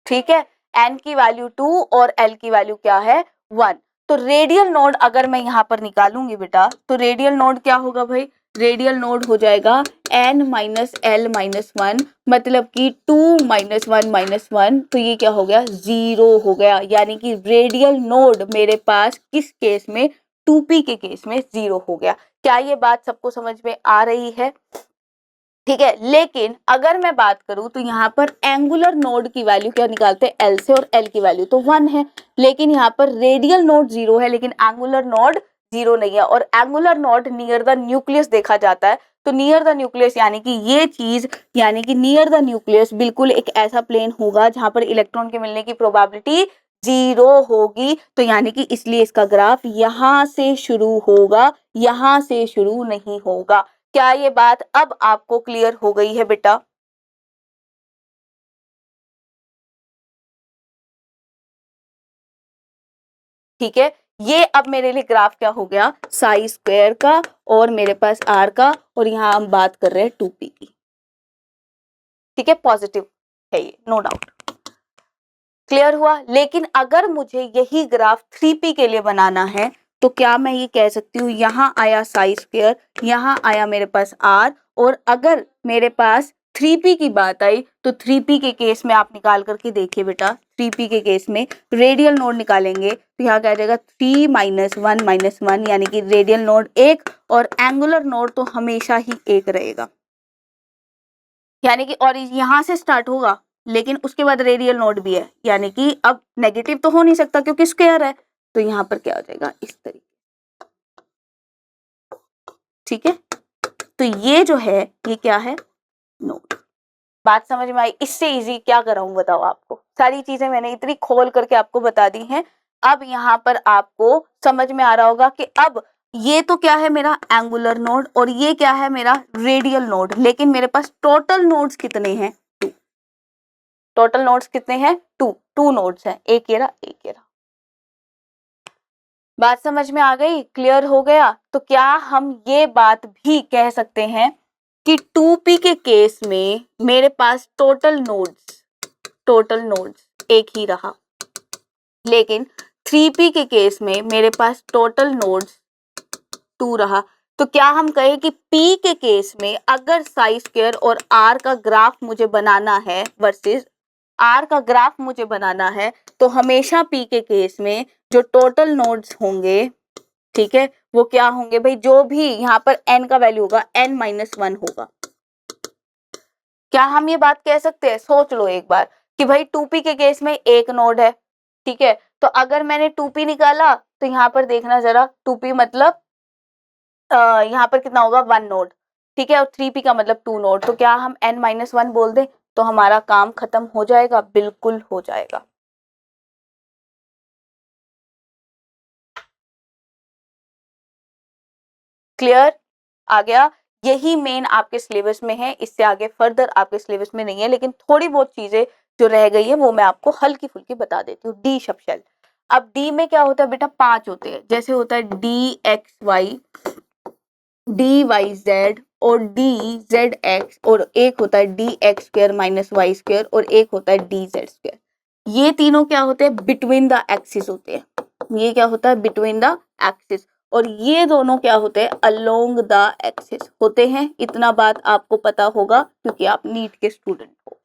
ठीक है। एन की वैल्यू 2 और एल की वैल्यू क्या है, 1। तो रेडियल नोड अगर मैं यहाँ पर निकालूंगी बेटा, तो रेडियल नोड क्या होगा भाई, रेडियल नोड हो जाएगा n माइनस एल माइनस 1, मतलब कि 2 माइनस 1 माइनस 1, तो ये क्या हो गया, 0 हो गया। यानी कि रेडियल नोड मेरे पास किस केस में, 2p के केस में 0 हो गया। क्या ये बात सबको समझ में आ रही है, ठीक है। लेकिन अगर मैं बात करूं तो यहाँ पर एंगुलर नोड की वैल्यू क्या निकालते हैं, एल से, और एल की वैल्यू तो 1 है, लेकिन यहाँ पर रेडियल नोड 0 है, लेकिन एंगुलर नोड 0 नहीं है। और angular node near the nucleus देखा जाता है, तो नियर द न्यूक्लियस यानी कि ये चीज, यानी कि नियर द न्यूक्लियस बिल्कुल एक ऐसा प्लेन होगा जहां पर इलेक्ट्रॉन के मिलने की प्रोबेबिलिटी 0 होगी। तो यानी कि इसलिए इसका ग्राफ यहां से शुरू होगा, यहां से शुरू नहीं होगा। क्या ये बात अब आपको क्लियर हो गई है बेटा, ठीक है। ये अब मेरे लिए ग्राफ क्या हो गया, साई स्क्वायर का, और मेरे पास आर का, और यहाँ हम बात कर रहे हैं 2p की, ठीक है। पॉजिटिव है ये, नो डाउट, क्लियर हुआ। लेकिन अगर मुझे यही ग्राफ 3p के लिए बनाना है, तो क्या मैं ये कह सकती हूँ, यहाँ आया साई स्क्वायर, यहाँ आया मेरे पास आर, और अगर मेरे पास 3p की बात आई तो 3p के केस में आप निकाल करके देखिए बेटा, 3p के केस में रेडियल नोड निकालेंगे तो यहाँ क्या आ जाएगा, 3 माइनस 1 माइनस 1, यानी कि रेडियल नोड 1, और एंगुलर नोड तो हमेशा ही 1 रहेगा, यानी कि, और यहाँ से स्टार्ट होगा, लेकिन उसके बाद रेडियल नोड भी है, यानी कि अब नेगेटिव तो हो नहीं सकता क्योंकि स्क्वायर है, तो यहाँ पर क्या हो जाएगा, इस तरीके, ठीक है। तो ये जो है, ये क्या है, नोड। बात समझ में आई, इससे इजी क्या कराऊं बताओ आपको, सारी चीजें मैंने इतनी खोल करके आपको बता दी हैं। अब यहाँ पर आपको समझ में आ रहा होगा कि अब ये तो क्या है मेरा एंगुलर नोड, और ये क्या है मेरा रेडियल नोड, लेकिन मेरे पास टोटल नोड्स कितने हैं, टोटल नोड्स कितने हैं, 2 नोड्स हैं, एक ये रहा, एक ये रहा। बात समझ में आ गई, क्लियर हो गया। तो क्या हम ये बात भी कह सकते हैं कि 2p के केस में मेरे पास टोटल नोड्स एक ही रहा, लेकिन 3p के केस में मेरे पास टोटल नोड्स 2 रहा। तो क्या हम कहें कि p के केस में अगर साई स्क्वायर और r का ग्राफ मुझे बनाना है वर्सेस r का ग्राफ मुझे बनाना है, तो हमेशा p के केस में जो टोटल नोड्स होंगे, ठीक है, वो क्या होंगे भाई, जो भी यहाँ पर n का वैल्यू होगा n माइनस 1 होगा। क्या हम ये बात कह सकते हैं, सोच लो एक बार, कि भाई 2p के केस में एक नोड है, ठीक है। तो अगर मैंने 2p निकाला तो यहाँ पर देखना जरा, 2p मतलब यहाँ पर कितना होगा, 1 नोड, ठीक है, और 3p का मतलब 2 नोड। तो क्या हम n माइनस 1 बोल दें तो हमारा काम खत्म हो जाएगा, बिल्कुल हो जाएगा। क्लियर, आ गया। यही मेन आपके सिलेबस में है, इससे आगे फर्दर आपके सिलेबस में नहीं है, लेकिन थोड़ी बहुत चीजें जो रह गई है वो मैं आपको हल्की फुल्की बता देती हूँ। डी सबशेल, अब डी में क्या होता है बेटा, 5 होते हैं, जैसे होता है D X Y, D Y Z, और डी जेड एक्स, और एक होता है D X square minus Y square, और एक होता है डी जेड स्क्वायर। ये तीनों क्या होते हैं, बिटवीन द एक्सिस होते हैं। ये क्या होता है, बिटवीन द एक्सिस, और ये दोनों क्या होते हैं, अलोंग द एक्सिस होते हैं। इतना बात आपको पता होगा क्योंकि आप नीट के स्टूडेंट हो,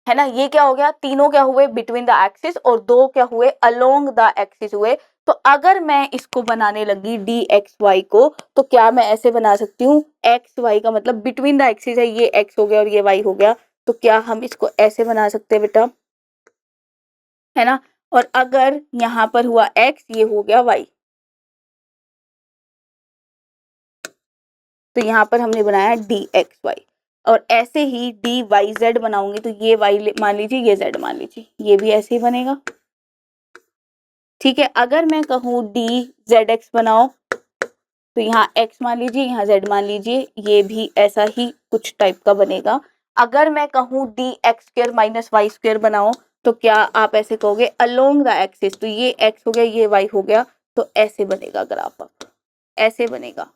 है ना। ये क्या हो गया, तीनों क्या हुए, बिटवीन द एक्सिस, और दो क्या हुए, अलोंग द एक्सिस हुए। तो अगर मैं इसको बनाने लगी डी एक्स वाई को, तो क्या मैं ऐसे बना सकती हूँ, एक्स वाई का मतलब बिटवीन द एक्सिस है, ये एक्स हो गया और ये वाई हो गया, तो क्या हम इसको ऐसे बना सकते हैं बेटा, है ना। और अगर यहाँ पर हुआ एक्स, ये हो गया वाई, तो यहाँ पर हमने बनाया डी एक्स वाई। और ऐसे ही डी वाई जेड बनाऊंगी, तो ये वाई मान लीजिए, ये जेड मान लीजिए, ये भी ऐसे ही बनेगा, ठीक है। अगर मैं कहूँ डी जेड एक्स बनाओ, तो यहाँ x मान लीजिए, यहाँ z मान लीजिए, ये भी ऐसा ही कुछ टाइप का बनेगा। अगर मैं कहूँ D X square minus Y square बनाओ, तो क्या आप ऐसे कहोगे, अलोंग द एक्सिस, तो ये x हो गया, ये y हो गया, तो ऐसे बनेगा ग्राफ, आप ऐसे बनेगा।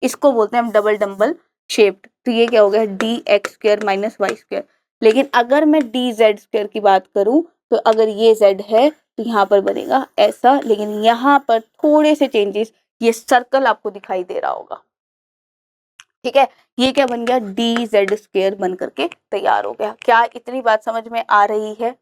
इसको बोलते हैं हम डबल डम्बल शेप्ड। तो ये क्या हो गया, D X square minus Y square. लेकिन अगर मैं डी जेड स्क्वायर की बात करूं, तो अगर ये z है तो यहाँ पर बनेगा ऐसा, लेकिन यहाँ पर थोड़े से चेंजेस, ये सर्कल आपको दिखाई दे रहा होगा, ठीक है। ये क्या बन गया, डी जेड स्क्वायर बन करके तैयार हो गया। क्या इतनी बात समझ में आ रही है,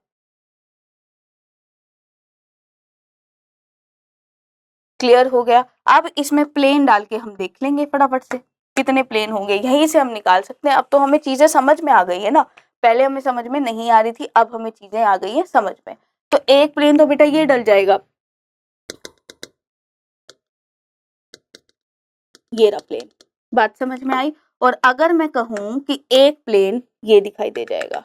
क्लियर हो गया। अब इसमें प्लेन डाल के हम देख लेंगे फटाफट से, कितने प्लेन होंगे, यहीं से हम निकाल सकते हैं। अब तो हमें चीजें समझ में आ गई है ना, पहले हमें समझ में नहीं आ रही थी, अब हमें चीजें आ गई है समझ में। तो एक प्लेन तो बेटा ये डल जाएगा, ये रहा प्लेन, बात समझ में आई। और अगर मैं कहूं कि एक प्लेन ये दिखाई दे जाएगा,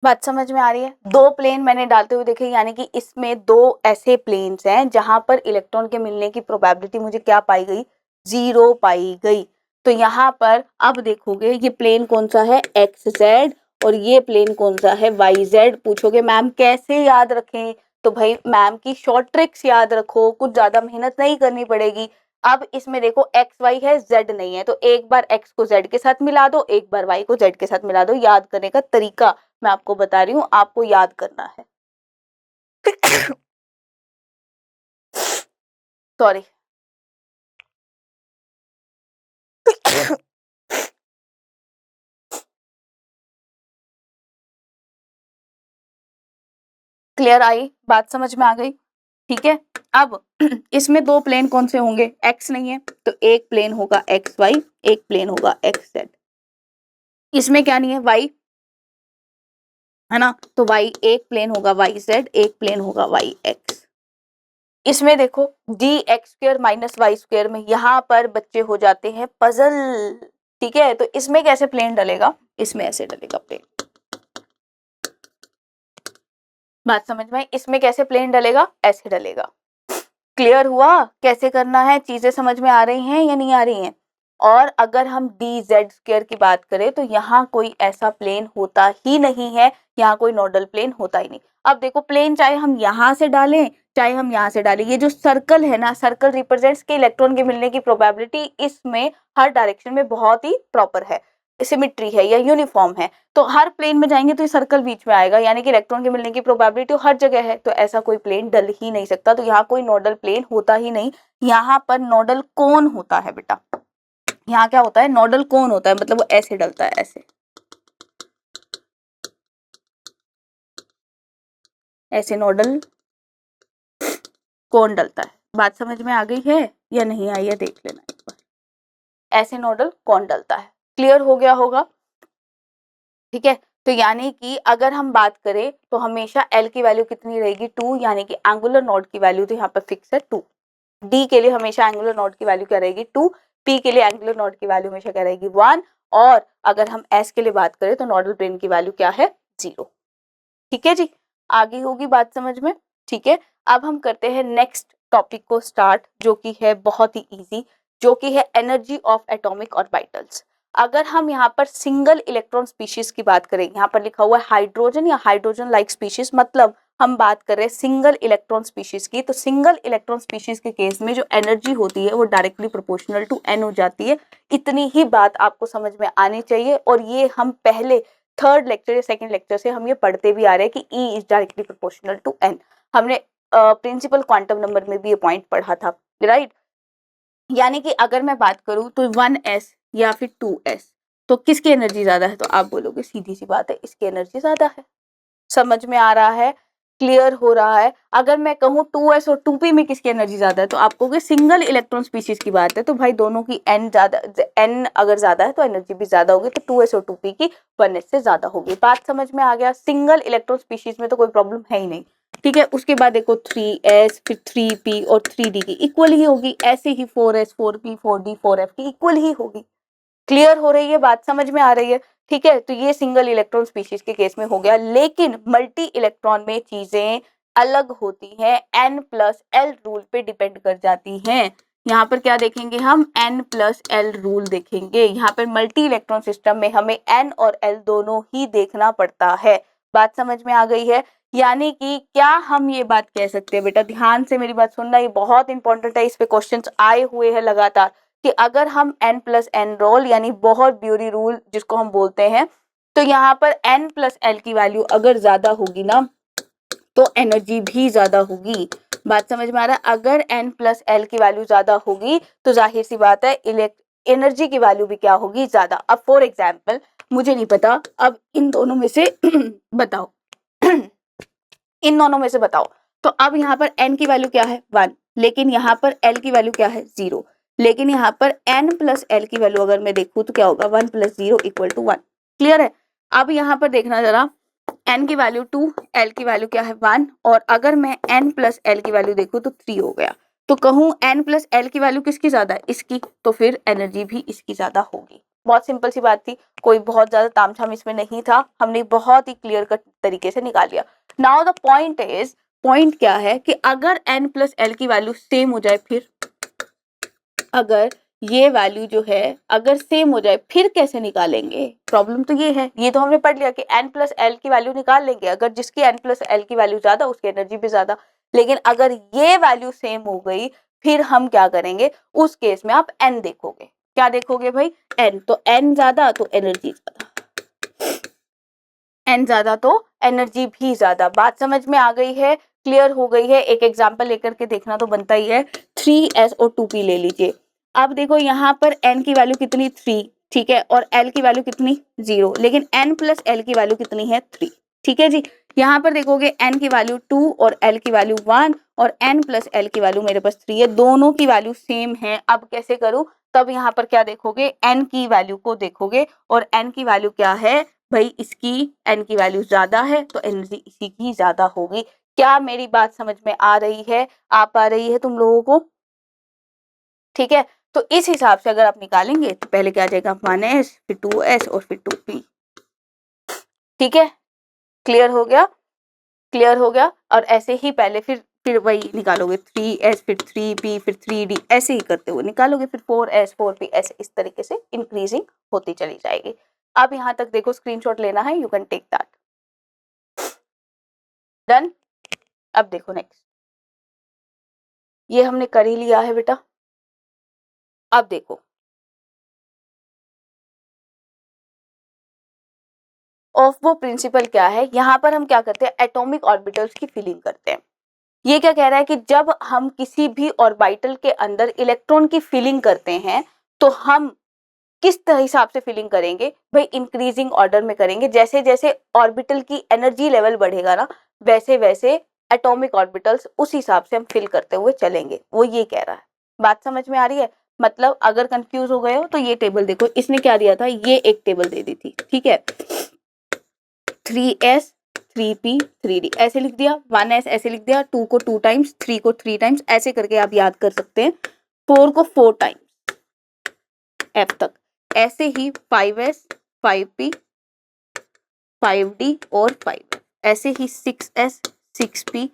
बात समझ में आ रही है। दो प्लेन मैंने डालते हुए देखे, यानी कि इसमें दो ऐसे प्लेन्स हैं जहां पर इलेक्ट्रॉन के मिलने की प्रोबेबिलिटी मुझे क्या पाई गई, 0 पाई गई। तो यहाँ पर अब देखोगे ये प्लेन कौन सा है, एक्स जेड, और ये प्लेन कौन सा है, वाई जेड। पूछोगे मैम कैसे याद रखें, तो भाई मैम की शॉर्ट ट्रिक्स याद रखो, कुछ ज्यादा मेहनत नहीं करनी पड़ेगी। अब इसमें देखो एक्स वाई है, जेड नहीं है, तो एक बार एक्स को जेड के साथ मिला दो, एक बार वाई को जेड के साथ मिला दो। याद करने का तरीका मैं आपको बता रही हूँ, आपको याद करना है। सॉरी क्लियर आई, बात समझ में आ गई, ठीक है। अब इसमें दो प्लेन कौन से होंगे, एक्स नहीं है तो एक प्लेन होगा एक्स वाई, एक प्लेन होगा एक्स जेड। इसमें क्या नहीं है, वाई है ना, तो वाई एक प्लेन होगा वाई जेड, एक प्लेन होगा वाई एक्स। इसमें देखो D X square minus Y square में यहाँ पर बच्चे हो जाते हैं पजल, ठीक है। तो इसमें कैसे प्लेन डलेगा, इसमें ऐसे डलेगा प्लेन, बात समझ में, इसमें कैसे प्लेन डलेगा, ऐसे डलेगा। क्लियर हुआ कैसे करना है, चीजें समझ में आ रही हैं या नहीं आ रही हैं। और अगर हम डी जेड स्क्वायर की बात करें, तो यहाँ कोई ऐसा प्लेन होता ही नहीं है, यहाँ कोई नोडल प्लेन होता ही नहीं। अब देखो प्लेन चाहे हम यहाँ से डालें चाहे हम यहाँ से डालें, ये जो सर्कल है ना, सर्कल रिप्रेजेंट्स के इलेक्ट्रॉन के मिलने की प्रोबेबिलिटी इसमें हर डायरेक्शन में बहुत ही प्रॉपर है, सिमिट्री है या यूनिफॉर्म है। तो हर प्लेन में जाएंगे तो ये सर्कल बीच में आएगा, यानी कि इलेक्ट्रॉन के मिलने की प्रोबेबिलिटी हर जगह है, तो ऐसा कोई प्लेन डल ही नहीं सकता। तो यहाँ कोई नोडल प्लेन होता ही नहीं, यहाँ पर नोडल कोन होता है बेटा। यहाँ क्या होता है, नोडल कोन होता है, मतलब वो ऐसे डलता है, ऐसे ऐसे नोडल कोन डलता है। बात समझ में आ गई है या नहीं आई है, देख लेना एक बार, ऐसे नोडल कोन डलता है। क्लियर हो गया होगा, ठीक है। तो यानी कि अगर हम बात करें तो हमेशा L की वैल्यू कितनी रहेगी, 2, यानी कि एंगुलर नोड की वैल्यू तो यहाँ पर फिक्स है 2। D के लिए हमेशा एंगुलर नोड की वैल्यू क्या रहेगी, 2। P के लिए एंगुलर नोड की वैल्यू हमेशा क्या रहेगी, 1। और अगर हम S के लिए बात करें तो नोडल प्लेन की वैल्यू क्या है, 0। ठीक है जी, आगे होगी बात समझ में, ठीक है। अब हम करते हैं नेक्स्ट टॉपिक को स्टार्ट, जो कि है बहुत ही इजी, जो कि है एनर्जी ऑफ एटॉमिक ऑर्बिटल्स। अगर हम यहाँ पर सिंगल इलेक्ट्रॉन स्पीशीज की बात करें, यहाँ पर लिखा हुआ है हाइड्रोजन या हाइड्रोजन लाइक स्पीशीज, मतलब हम बात कर रहे हैं सिंगल इलेक्ट्रॉन स्पीशीज की। तो सिंगल इलेक्ट्रॉन स्पीशीज के केस में जो एनर्जी होती है वो डायरेक्टली प्रोपोर्शनल टू एन हो जाती है। इतनी ही बात आपको समझ में आनी चाहिए, और ये हम पहले थर्ड लेक्चर या सेकंड लेक्चर से हम ये पढ़ते भी आ रहे हैं कि E is directly proportional to N. हमने प्रिंसिपल क्वांटम नंबर में भी ये पॉइंट पढ़ा था, राइट। यानी कि अगर मैं बात करूं तो 1s या फिर 2s, तो किसकी एनर्जी ज्यादा है? तो आप बोलोगे सीधी सी बात है, इसकी एनर्जी ज्यादा है। समझ में आ रहा है, क्लियर हो रहा है। अगर मैं कहूँ 2s और 2p में किसकी एनर्जी ज्यादा है, तो आप कहोगे सिंगल इलेक्ट्रॉन स्पीशीज की बात है, तो भाई दोनों की n ज्यादा, n अगर ज्यादा है तो एनर्जी भी ज्यादा होगी, तो 2s और 2p की 1s से ज्यादा होगी। बात समझ में आ गया। सिंगल इलेक्ट्रॉन स्पीशीज में तो कोई प्रॉब्लम है ही नहीं, ठीक है। उसके बाद देखो 3s फिर 3p और 3d की इक्वल ही होगी, ऐसे ही 4s 4p 4d 4f की इक्वल ही होगी। क्लियर हो रही है बात, समझ में आ रही है, ठीक है। तो ये सिंगल इलेक्ट्रॉन स्पीशीज के केस में हो गया। लेकिन मल्टी इलेक्ट्रॉन में चीजें अलग होती हैं, n+l रूल पे डिपेंड कर जाती हैं। यहाँ पर क्या देखेंगे हम? n+l रूल देखेंगे। यहाँ पर मल्टी इलेक्ट्रॉन सिस्टम में हमें n और l दोनों ही देखना पड़ता है। बात समझ में आ गई है? यानी कि क्या हम ये बात कह सकते हैं, बेटा ध्यान से मेरी बात सुनना, ये बहुत इंपॉर्टेंट है, इस पे क्वेश्चंस आए हुए हैं लगातार, कि अगर हम n+n रोल यानी बोहर-ब्यूरी रूल जिसको हम बोलते हैं, तो यहाँ पर n+l की वैल्यू अगर ज्यादा होगी ना तो एनर्जी भी ज्यादा होगी। बात समझ में आ रहा है? अगर n+l की वैल्यू ज्यादा होगी तो जाहिर सी बात है एनर्जी की वैल्यू भी क्या होगी? ज्यादा। अब फॉर एग्जाम्पल मुझे नहीं पता, अब इन दोनों में से बताओ इन दोनों में से बताओ। तो अब यहाँ पर n की वैल्यू क्या है? 1, लेकिन यहाँ पर l की वैल्यू क्या है? 0। लेकिन यहाँ पर n+l की वैल्यू अगर मैं देखूँ तो क्या होगा? 1 + 0 = 1। क्लियर है? अब यहाँ पर देखना जरा, n की वैल्यू 2, l की वैल्यू क्या है? 1, और अगर मैं n+l की वैल्यू देखूँ तो 3 हो गया। तो कहूँ n+l की वैल्यू किसकी ज्यादा है? इसकी। तो फिर एनर्जी भी इसकी ज्यादा होगी। बहुत सिंपल सी बात थी, कोई बहुत ज्यादा तामझाम इसमें नहीं था, हमने बहुत ही क्लियर कट तरीके से निकाल लिया। Now the point is, point क्या है कि अगर n+l की वैल्यू सेम हो जाए, फिर अगर ये वैल्यू जो है अगर सेम हो जाए, फिर कैसे निकालेंगे? प्रॉब्लम तो ये है, ये तो हमने पढ़ लिया कि n+l की वैल्यू निकाल लेंगे, अगर जिसकी n+l की वैल्यू ज्यादा उसकी एनर्जी भी ज्यादा। लेकिन अगर ये वैल्यू सेम हो गई, फिर हम क्या करेंगे? उस केस में आप n देखोगे। क्या देखोगे भाई? n। तो n ज्यादा तो एनर्जी ज्यादा, n ज्यादा तो एनर्जी भी ज्यादा। बात समझ में आ गई है? क्लियर हो गई है? एक एग्जांपल लेकर के देखना तो बनता ही है। 3s और 2p ले लीजिए। अब देखो यहाँ पर n की वैल्यू कितनी? 3, ठीक है, और l की वैल्यू कितनी? 0, लेकिन n+l की वैल्यू कितनी है? 3, ठीक है जी। यहाँ पर देखोगे n की वैल्यू 2 और l की वैल्यू 1 और n+l की वैल्यू मेरे पास 3 है, दोनों की वैल्यू सेम है। अब कैसे करूं? तब यहाँ पर क्या देखोगे? n की वैल्यू को देखोगे, और n की वैल्यू क्या है भाई? इसकी n की वैल्यू ज्यादा है तो एनर्जी इसी की ज्यादा होगी। क्या मेरी बात समझ में आ रही है? आ पा रही है तुम लोगों को? ठीक है, तो इस हिसाब से अगर आप निकालेंगे तो पहले क्या आ जाएगा? 1s फिर 2s और फिर 2p। ठीक है, क्लियर हो गया? क्लियर हो गया। और ऐसे ही पहले फिर वही निकालोगे, 3s फिर 3p फिर 3d, ऐसे ही करते हुए निकालोगे, फिर 4s 4p, ऐसे इस तरीके से इंक्रीजिंग होती चली जाएगी। अब यहाँ तक देखो, स्क्रीनशॉट लेना है, you can take that. Done. अब देखो नेक्स्ट, ये हमने कर ही लिया है बेटा। अब देखो, ऑफ-बो प्रिंसिपल क्या है? यहाँ पर हम क्या करते हैं? एटॉमिक ऑर्बिटल्स की फिलिंग करते हैं। ये क्या कह रहा है कि जब हम किसी भी ऑर्बिटल के अंदर इलेक्ट्रॉन की फिलिंग करते हैं तो हम किस हिसाब से फिलिंग करेंगे भाई? इंक्रीजिंग ऑर्डर में करेंगे। जैसे जैसे ऑर्बिटल की एनर्जी लेवल बढ़ेगा ना, वैसे वैसे एटॉमिक ऑर्बिटल्स उस हिसाब से हम फिल करते हुए चलेंगे, वो ये कह रहा है। बात समझ में आ रही है? मतलब अगर कंफ्यूज हो गए हो तो ये टेबल देखो, इसने क्या दिया था? ये एक टेबल दे दी थी, ठीक है। 3s 3p 3d ऐसे लिख दिया, 1s ऐसे लिख दिया, 2 को 2 टाइम्स, 3 को 3 टाइम्स, ऐसे करके आप याद कर सकते हैं। 4 को 4 टाइम्स f तक, ऐसे ही 5s 5p 5d और 5f, ऐसे ही 6s 6p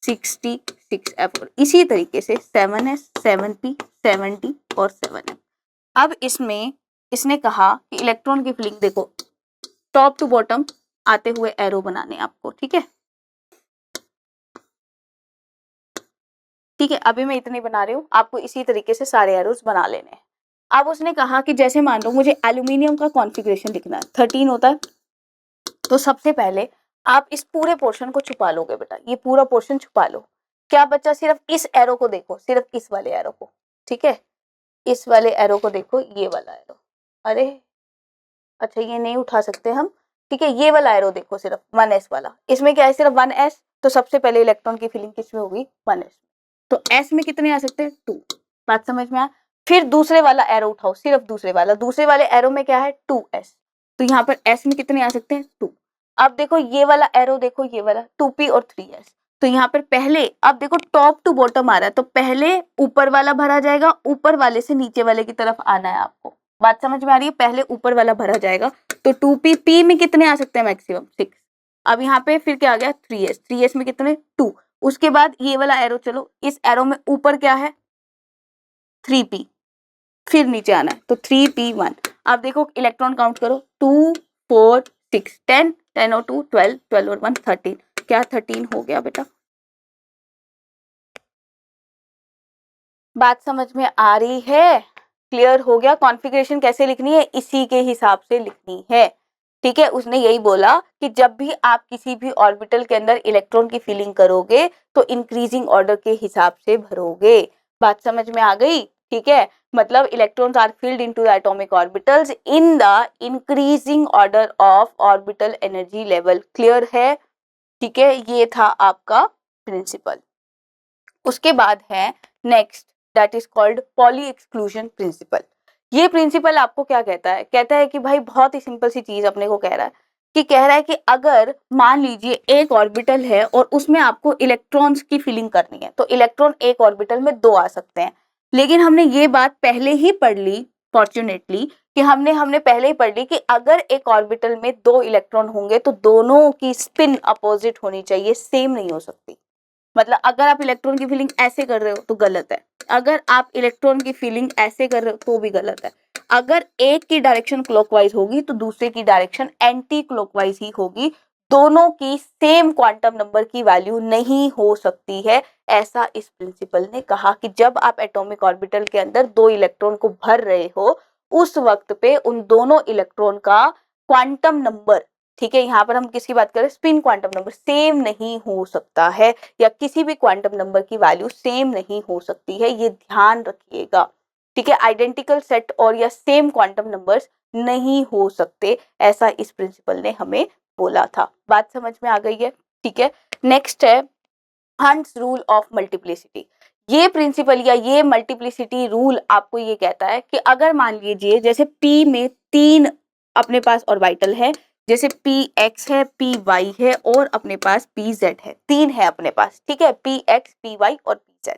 6d 6f, और इसी तरीके से 7s 7p 7d और 7f। अब इसमें इसने कहा कि इलेक्ट्रॉन की फिलिंग देखो, टॉप टू बॉटम आते हुए एरो बनाने आपको, ठीक है। ठीक है, अभी मैं इतने बना रही हूँ, आपको इसी तरीके से सारे एरोज बना लेने हैं। अब उसने कहा कि जैसे मान लो मुझे एल्यूमिनियम का कॉन्फ़िगरेशन लिखना है, 13 होता है, तो सबसे पहले आप इस पूरे पोर्शन को छुपा लोगे बेटा, ये पूरा पोर्शन छुपा लो। क्या बच्चा, सिर्फ इस एरो को देखो, सिर्फ इस वाले एरो को, ठीक है, इस वाले एरो को देखो, ये वाला एरो, अरे अच्छा ये नहीं उठा सकते हम, ठीक है, ये वाला एरो देखो, सिर्फ 1s वाला, इसमें क्या है, सिर्फ 1s, तो सबसे पहले इलेक्ट्रॉन की फिलिंग किसमें होगी, 1s, तो s में कितने आ सकते हैं, 2, बात समझ में आया। फिर दूसरे वाला एरो उठाओ, सिर्फ दूसरे वाले एरो में क्या है, 2s, तो यहाँ पर s में कितने आ सकते हैं, 2। अब देखो ये वाला एरो देखो, ये वाला 2p और 3s, तो यहाँ पर पहले, अब देखो टॉप टू बॉटम आ रहा है, तो पहले ऊपर वाला भरा जाएगा, ऊपर वाले से नीचे वाले की तरफ आना है आपको, बात समझ में आ रही है, पहले ऊपर वाला भरा जाएगा, तो 2p, p में कितने आ सकते हैं, मैक्सिमम 6। अब यहाँ पे फिर क्या आ गया, 3s में कितने, 2। उसके बाद ये वाला एरो, चलो इस एरो में ऊपर क्या है, 3p, फिर नीचे आना है, तो 3p1। अब देखो इलेक्ट्रॉन काउंट करो, 2 4 6 10 10 और 2 12 12 और 1 13, क्या 13 हो गया बेटा, बात समझ में आ रही है, क्लियर हो गया। कॉन्फ़िगरेशन कैसे लिखनी है, इसी के हिसाब से लिखनी है, ठीक है। उसने यही बोला कि जब भी आप किसी भी ऑर्बिटल के अंदर इलेक्ट्रॉन की फिलिंग करोगे तो इंक्रीजिंग ऑर्डर के हिसाब से भरोगे, बात समझ में आ गई, ठीक है। मतलब electrons are filled into the atomic orbitals in the increasing order of orbital energy level, clear है, ठीक है। ये था आपका प्रिंसिपल। उसके बाद है next, that is called poly exclusion principle. ये प्रिंसिपल आपको क्या कहता है, कहता है कि भाई बहुत ही सिंपल सी चीज अपने को कह रहा है, कि अगर मान लीजिए एक ऑर्बिटल है और उसमें आपको इलेक्ट्रॉन्स की फिलिंग करनी है, तो इलेक्ट्रॉन एक ऑर्बिटल में 2 आ सकते हैं, लेकिन हमने ये बात पहले ही पढ़ ली, फॉर्चुनेटली, कि हमने पहले ही पढ़ ली कि अगर एक ऑर्बिटल में 2 इलेक्ट्रॉन होंगे तो दोनों की स्पिन अपोजिट होनी चाहिए, सेम नहीं हो सकती। मतलब अगर आप इलेक्ट्रॉन की फीलिंग ऐसे कर रहे हो तो गलत है, अगर आप इलेक्ट्रॉन की फीलिंग ऐसे कर रहे हो तो भी गलत है, अगर एक की डायरेक्शन क्लॉकवाइज होगी तो दूसरे की डायरेक्शन एंटी क्लॉकवाइज ही होगी, दोनों की सेम क्वांटम नंबर की वैल्यू नहीं हो सकती है। ऐसा इस प्रिंसिपल ने कहा कि जब आप एटॉमिक ऑर्बिटल के अंदर 2 इलेक्ट्रॉन को भर रहे हो, उस वक्त पे उन दोनों इलेक्ट्रॉन का क्वांटम नंबर, ठीक है, यहाँ पर हम किसकी बात करें, स्पिन क्वांटम नंबर, सेम नहीं हो सकता है, या किसी भी क्वांटम नंबर की वैल्यू सेम नहीं हो सकती है, ये ध्यान रखिएगा, ठीक है। आइडेंटिकल सेट और या सेम क्वांटम नंबर्स नहीं हो सकते, ऐसा इस प्रिंसिपल ने हमें बोला था, बात समझ में आ गई है, ठीक है। नेक्स्ट है हंट्स रूल ऑफ मल्टीप्लिसिटी। ये प्रिंसिपल या ये मल्टीप्लिसिटी रूल आपको ये कहता है कि अगर मान लीजिए जैसे P में 3 अपने पास ऑर्बिटल है, जैसे Px है, Py है और अपने पास Pz है, 3 है अपने पास, ठीक है, Px, Py और Pz।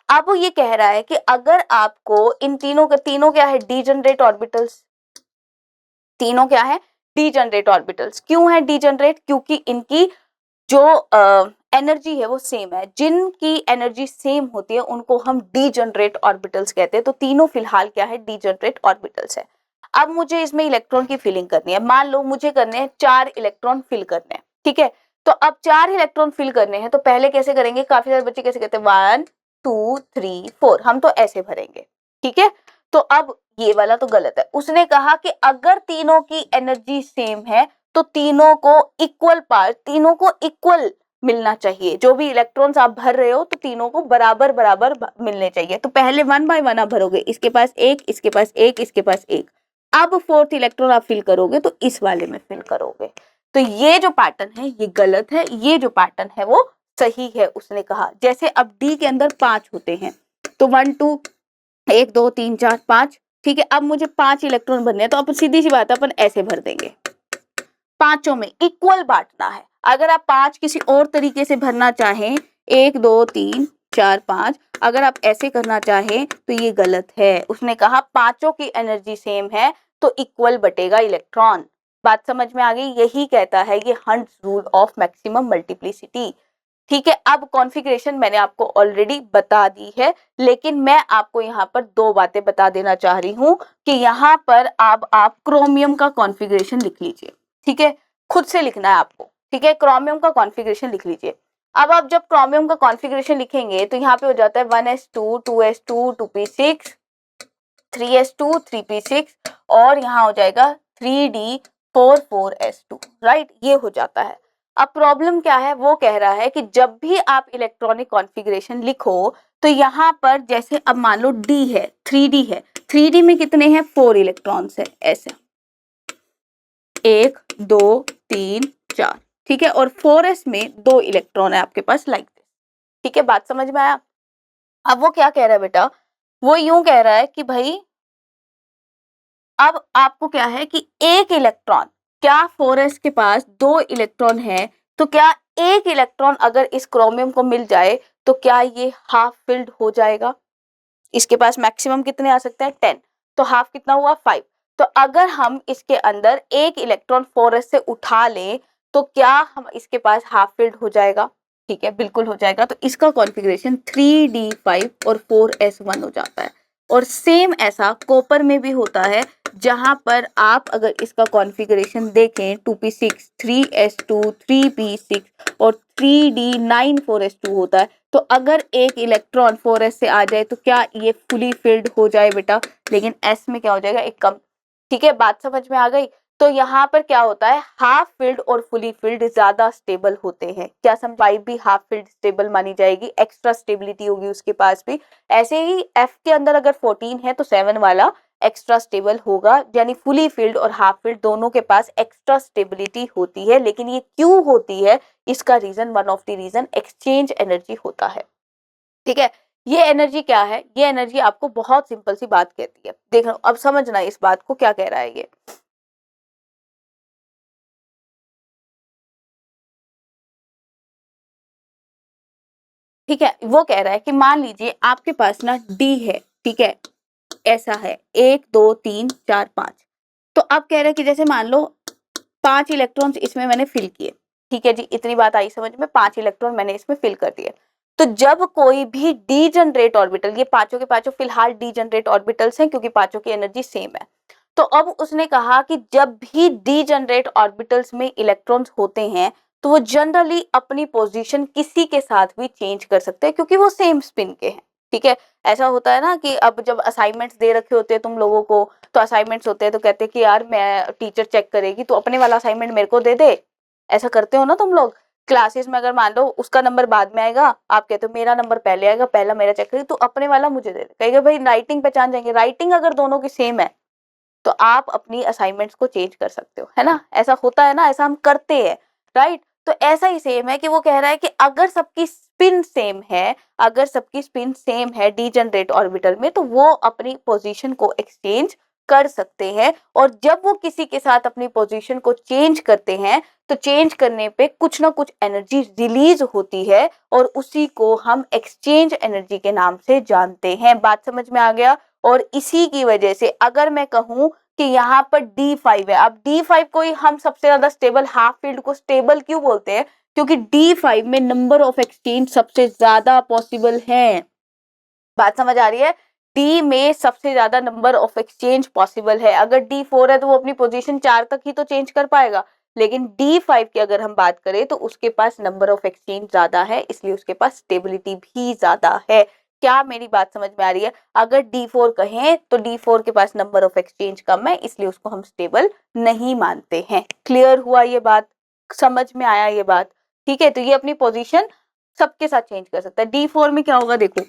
अब वो ये कह रहा है कि अगर आपको इन तीनों क्या है, डीजनरेट ऑर्बिटल्स, तीनों क्या है, डीजनरेट ऑर्बिटल्स। क्यों है डीजनरेट, क्योंकि इनकी जो एनर्जी है वो सेम है, जिनकी एनर्जी सेम होती है उनको हम डीजनरेट ऑर्बिटल्स कहते हैं, तो तीनों फिलहाल क्या है, डीजनरेट ऑर्बिटल्स है। अब मुझे इसमें इलेक्ट्रॉन की फिलिंग करनी है, मान लो मुझे करने हैं 4 इलेक्ट्रॉन फिल करने हैं, ठीक है। तो अब 4 इलेक्ट्रॉन फिल करने हैं, तो पहले कैसे करेंगे, काफी सारे बच्चे कैसे कहते हैं, 1 2 3 4, हम तो ऐसे भरेंगे, ठीक है। तो अब ये वाला तो गलत है, उसने कहा कि अगर तीनों की एनर्जी सेम है तो तीनों को इक्वल पार्ट, तीनों को इक्वल मिलना चाहिए, जो भी इलेक्ट्रॉन्स आप भर रहे हो तो तीनों को बराबर बराबर मिलने चाहिए। तो पहले 1 बाय 1 आप भरोगे, इसके पास एक, इसके पास एक, इसके पास एक, अब 4th इलेक्ट्रॉन आप फिल करोगे तो इस वाले में फिल करोगे। तो ये जो पैटर्न है ये गलत है, ये जो पैटर्न है वो सही है, उसने कहा। जैसे अब डी के अंदर 5 होते हैं, तो 1 2 1 2 3 4 5, ठीक है। अब मुझे 5 इलेक्ट्रॉन भरने हैं, तो अपन सीधी सी बात है, अपन ऐसे भर देंगे, पांचों में इक्वल बांटना है। अगर आप 5 किसी और तरीके से भरना चाहें, 1 2 3 4 5, अगर आप ऐसे करना चाहें तो ये गलत है। उसने कहा पांचों की एनर्जी सेम है तो इक्वल बटेगा इलेक्ट्रॉन, बात समझ में आ गई। यही कहता है ये hunts rule of maximum multiplicity, ठीक है। अब कॉन्फ़िगरेशन मैंने आपको ऑलरेडी बता दी है, लेकिन मैं आपको यहाँ पर 2 बातें बता देना चाह रही हूँ कि यहाँ पर अब आप क्रोमियम का कॉन्फ़िगरेशन लिख लीजिए, ठीक है, खुद से लिखना है आपको, ठीक है। क्रोमियम का कॉन्फ़िगरेशन लिख लीजिए। अब आप जब क्रोमियम का कॉन्फ़िगरेशन लिखेंगे तो यहाँ पे हो जाता है 1s2 2s2 2p6 3s2 3p6 और यहाँ हो जाएगा 3d4 4s2, राइट, ये हो जाता है। अब प्रॉब्लम क्या है, वो कह रहा है कि जब भी आप इलेक्ट्रॉनिक कॉन्फ़िगरेशन लिखो तो यहाँ पर जैसे अब मान लो D है, 3D है, 3D में कितने हैं, 4 इलेक्ट्रॉन्स है, ऐसे 1 2 3 4, ठीक है, और 4s में 2 इलेक्ट्रॉन है आपके पास, लाइक दिस, ठीक है, बात समझ में आया। अब वो क्या कह रहा है बेटा, वो यूं कह रहा है कि भाई अब आपको क्या है कि एक इलेक्ट्रॉन, क्या 4s के पास 2 इलेक्ट्रॉन है, तो क्या एक इलेक्ट्रॉन अगर इस क्रोमियम को मिल जाए तो क्या ये हाफ फिल्ड हो जाएगा। इसके पास मैक्सिमम कितने आ सकते हैं, 10, तो हाफ कितना हुआ, 5। तो अगर हम इसके अंदर एक इलेक्ट्रॉन 4s से उठा लें तो क्या हम इसके पास हाफ फिल्ड हो जाएगा, ठीक है, बिल्कुल हो जाएगा। तो इसका कॉन्फ़िगरेशन 3d5 और 4s1 हो जाता है। और सेम ऐसा कॉपर में भी होता है, जहां पर आप अगर इसका कॉन्फ़िगरेशन देखें 2p6 3s2 3p6 और 3d9 4s2 होता है। तो अगर एक इलेक्ट्रॉन 4s से आ जाए तो क्या ये फुली फिल्ड हो जाए बेटा, लेकिन s में क्या हो जाएगा, एक कम, ठीक है, बात समझ में आ गई। तो यहाँ पर क्या होता है, हाफ फिल्ड और फुली फिल्ड ज्यादा स्टेबल होते हैं। क्या पाइप भी हाफ फिल्ड स्टेबल मानी जाएगी, एक्स्ट्रा स्टेबिलिटी होगी उसके पास भी। ऐसे ही F के अंदर अगर 14 है तो 7 वाला एक्स्ट्रा स्टेबल होगा, यानी फुली फिल्ड और हाफ फिल्ड दोनों के पास एक्स्ट्रा स्टेबिलिटी होती है। लेकिन ये क्यों होती है, इसका reason, one of the reason exchange energy होता है, ठीक है। ये एनर्जी क्या है, ये एनर्जी आपको बहुत सिंपल सी बात कहती है, देख लो अब समझना इस बात को क्या कह रहा है ये। ठीक है, वो कह रहा है कि मान लीजिए आपके पास ना डी है, ठीक है, ऐसा है 1 2 3 4 5। तो अब कह रहा है कि जैसे मान लो 5 इलेक्ट्रॉन्स इसमें मैंने फिल किए, ठीक है जी, इतनी बात आई समझ में, 5 इलेक्ट्रॉन मैंने इसमें फिल कर दिए। तो जब कोई भी डीजनरेट ऑर्बिटल, ये पांचों के पांचों फिलहाल डीजनरेट ऑर्बिटल्स हैं क्योंकि पांचों की एनर्जी सेम है। तो अब उसने कहा कि जब भी डीजनरेट ऑर्बिटल्स में इलेक्ट्रॉन्स होते हैं तो वो जनरली अपनी पोजीशन किसी के साथ भी चेंज कर सकते हैं क्योंकि वो सेम स्पिन के हैं, ठीक है। ऐसा होता है ना कि अब जब असाइनमेंट्स दे रखे होते हैं तुम लोगों को, तो असाइनमेंट्स होते हैं तो कहते हैं कि यार मैं टीचर चेक करेगी तो अपने वाला असाइनमेंट मेरे को दे दे, ऐसा करते हो ना तुम लोग। क्लासेस में अगर मान लो उसका नंबर बाद में आएगा, आप कहते हो मेरा नंबर पहले आएगा, पहला मेरा चेक करेगी, तो अपने वाला मुझे दे दे, कहेगा भाई राइटिंग पहचान जाएंगे, राइटिंग अगर दोनों की सेम है तो आप अपनी असाइनमेंट्स को चेंज कर सकते हो, है ना, ऐसा होता है ना, ऐसा हम करते हैं, राइट। तो ऐसा ही सेम है कि वो कह रहा है कि अगर सबकी स्पिन सेम है, अगर सबकी स्पिन सेम है डीजनरेट ऑर्बिटल में, तो वो अपनी पोजीशन को एक्सचेंज कर सकते हैं। और जब वो किसी के साथ अपनी पोजीशन को चेंज करते हैं तो चेंज करने पे कुछ ना कुछ एनर्जी रिलीज होती है और उसी को हम एक्सचेंज एनर्जी के नाम से जानते हैं। बात समझ में आ गया। और इसी की वजह से अगर मैं कहूं कि यहाँ पर D5 है, अब D5 को ही हम सबसे ज्यादा स्टेबल, हाफ फील्ड को स्टेबल क्यों बोलते हैं, क्योंकि D5 में नंबर ऑफ एक्सचेंज सबसे ज्यादा पॉसिबल है। बात समझ आ रही है, D में सबसे ज्यादा नंबर ऑफ एक्सचेंज पॉसिबल है। अगर D4 है तो वो अपनी पोजीशन 4 तक ही तो चेंज कर पाएगा, लेकिन D5 की अगर हम बात करें तो उसके पास नंबर ऑफ एक्सचेंज ज्यादा है, इसलिए उसके पास स्टेबिलिटी भी ज्यादा है। क्या मेरी बात समझ में आ रही है, अगर D4 कहें तो D4 के पास नंबर ऑफ एक्सचेंज कम है, इसलिए उसको हम स्टेबल नहीं मानते हैं। क्लियर हुआ ये बात, समझ में आया ये बात, ठीक है। तो ये अपनी पोजीशन सबके साथ चेंज कर सकता है। D4 में क्या होगा देखो,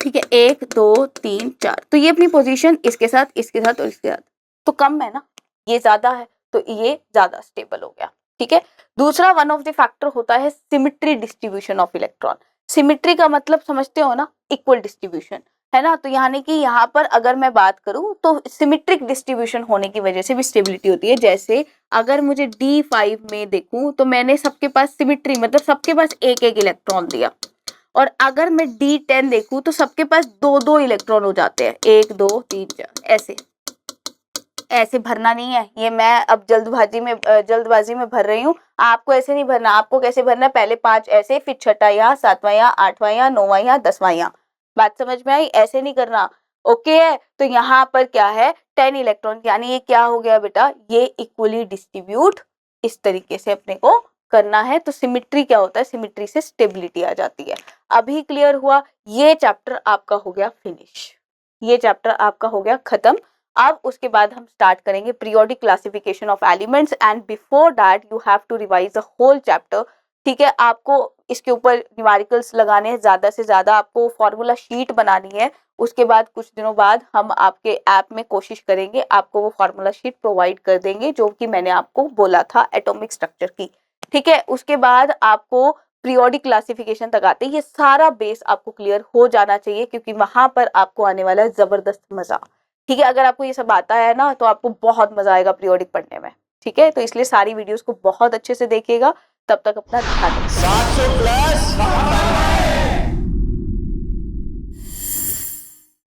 ठीक है, 1 2 3 4, तो ये अपनी पोजीशन इसके साथ इसके साथ और इसके साथ, तो कम है ना, ये ज्यादा है तो ये ज्यादा स्टेबल हो गया, ठीक है। दूसरा वन ऑफ द फैक्टर होता है symmetry distribution of electron. Symmetry का मतलब समझते हो ना, इक्वल डिस्ट्रीब्यूशन, है ना। तो यानी कि यहाँ पर अगर मैं बात करूं तो सिमिट्रिक डिस्ट्रीब्यूशन होने की वजह से भी स्टेबिलिटी होती है। जैसे अगर मुझे D5 में देखूं तो मैंने सबके पास सिमिट्री मतलब सबके पास एक एक इलेक्ट्रॉन दिया, और अगर मैं D10 देखूं तो सबके पास दो दो इलेक्ट्रॉन हो जाते हैं, 1 2 3 4, ऐसे ऐसे भरना नहीं है। ये मैं अब जल्दबाजी में भर रही हूँ, आपको ऐसे नहीं भरना। आपको कैसे भरना है, पहले 5 ऐसे, फिर छठा यहाँ, 7वां यहाँ, 8वां यहाँ, 9वां यहाँ, 10वां यहाँ। बात समझ में आई, ऐसे नहीं करना, ओके है। तो यहाँ पर क्या है, 10 इलेक्ट्रॉन, यानी ये क्या हो गया बेटा, ये इक्वली डिस्ट्रीब्यूट इस तरीके से अपने को करना है तो सिमिट्री क्या होता है, सिमिट्री से स्टेबिलिटी आ जाती है। अभी क्लियर हुआ, ये चैप्टर आपका हो गया फिनिश, ये चैप्टर आपका हो गया खत्म। अब उसके बाद हम स्टार्ट करेंगे periodic classification of elements and before that you have to revise the whole chapter. ठीक है, आपको इसके ऊपर न्यूमेरिकल्स लगाने हैं, ज़्यादा से ज़्यादा आपको फॉर्मूला शीट बनानी है। उसके बाद कुछ दिनों बाद हम आपके ऐप में कोशिश करेंगे आपको वो फॉर्मूला शीट प्रोवाइड कर देंगे जो कि मैंने आपको बोला था एटॉमिक स्ट्रक्चर की। ठीक है, उसके बाद आपको पीरियोडिक क्लासिफिकेशन तक आते ये सारा बेस आपको क्लियर हो जाना चाहिए, क्योंकि वहां पर आपको आने वाला है जबरदस्त मजा। ठीक है, अगर आपको ये सब आता है ना तो आपको बहुत मजा आएगा पीरियोडिक पढ़ने में। ठीक है, तो इसलिए सारी वीडियोस को बहुत अच्छे से देखिएगा। तब तक अपना ध्यान रखिए।